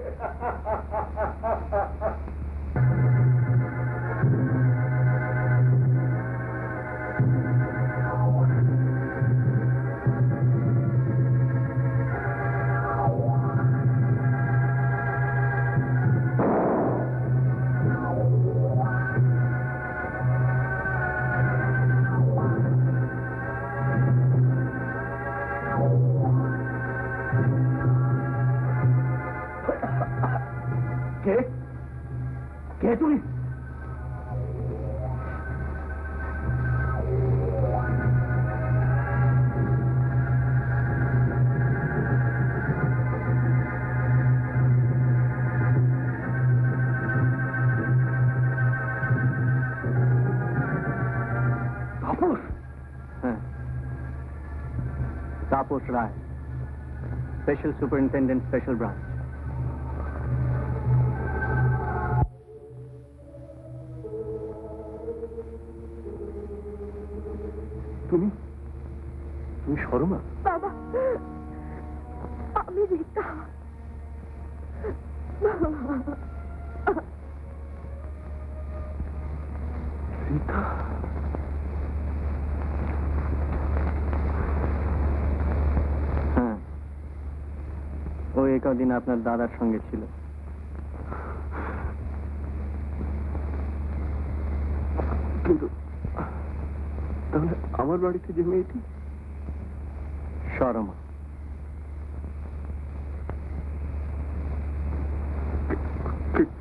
কে? কে তুমি? তাপস, হ্যাঁ, Tapas Roy, special superintendent, special branch. তুমি তুমি শর্মা? বাবা, আমি রীতা। রীতা? হ্যাঁ, ও এ কদিন আপনার দাদার সঙ্গে ছিল। কিন্তু তাহলে আমার বাড়িতে যে মেয়েটি? শর্মা।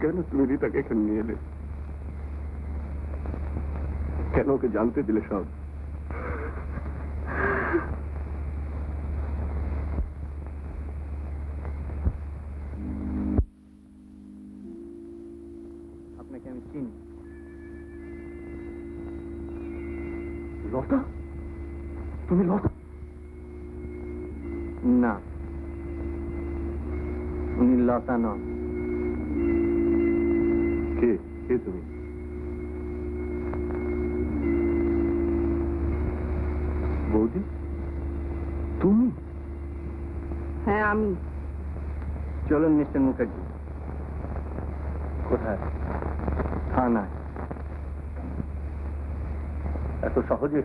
কেন তুমি রীতাকে এখানে নিয়ে এলে? কেন ওকে জানতে দিলে সব? আপনাকে আমি চিনি। লতা? তুমি লতা? না, উনি লতা নন। কে কে তুমি? বৌদি, তুমি? হ্যাঁ, আমি। চলুন মিস্টার মুখার্জি। কোথায়? থানায়। এত সহজে?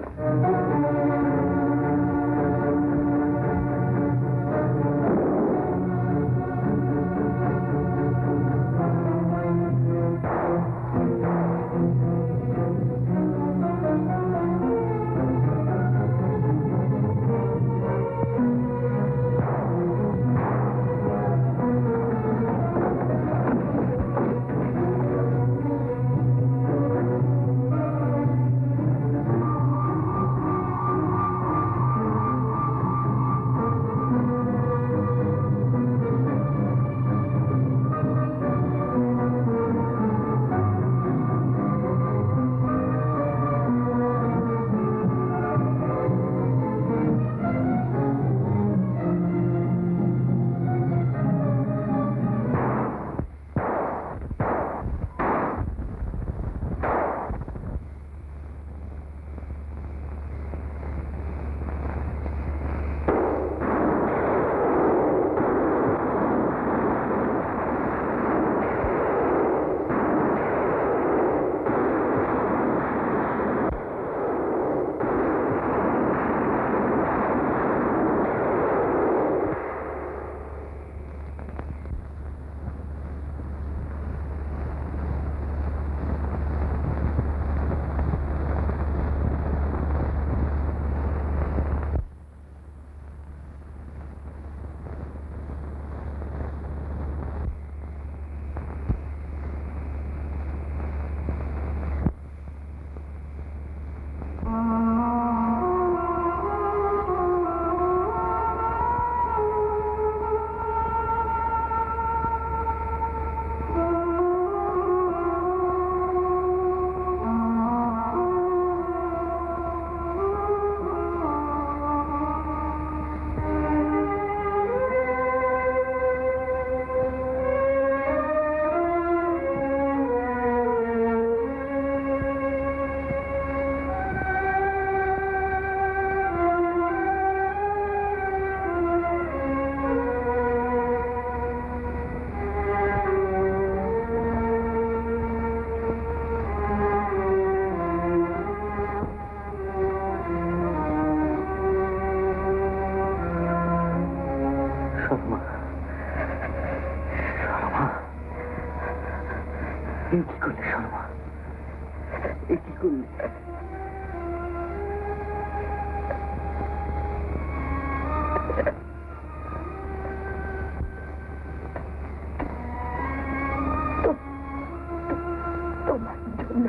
এই কি করলে শর্মা? এই কি করলে? তোমার জন্য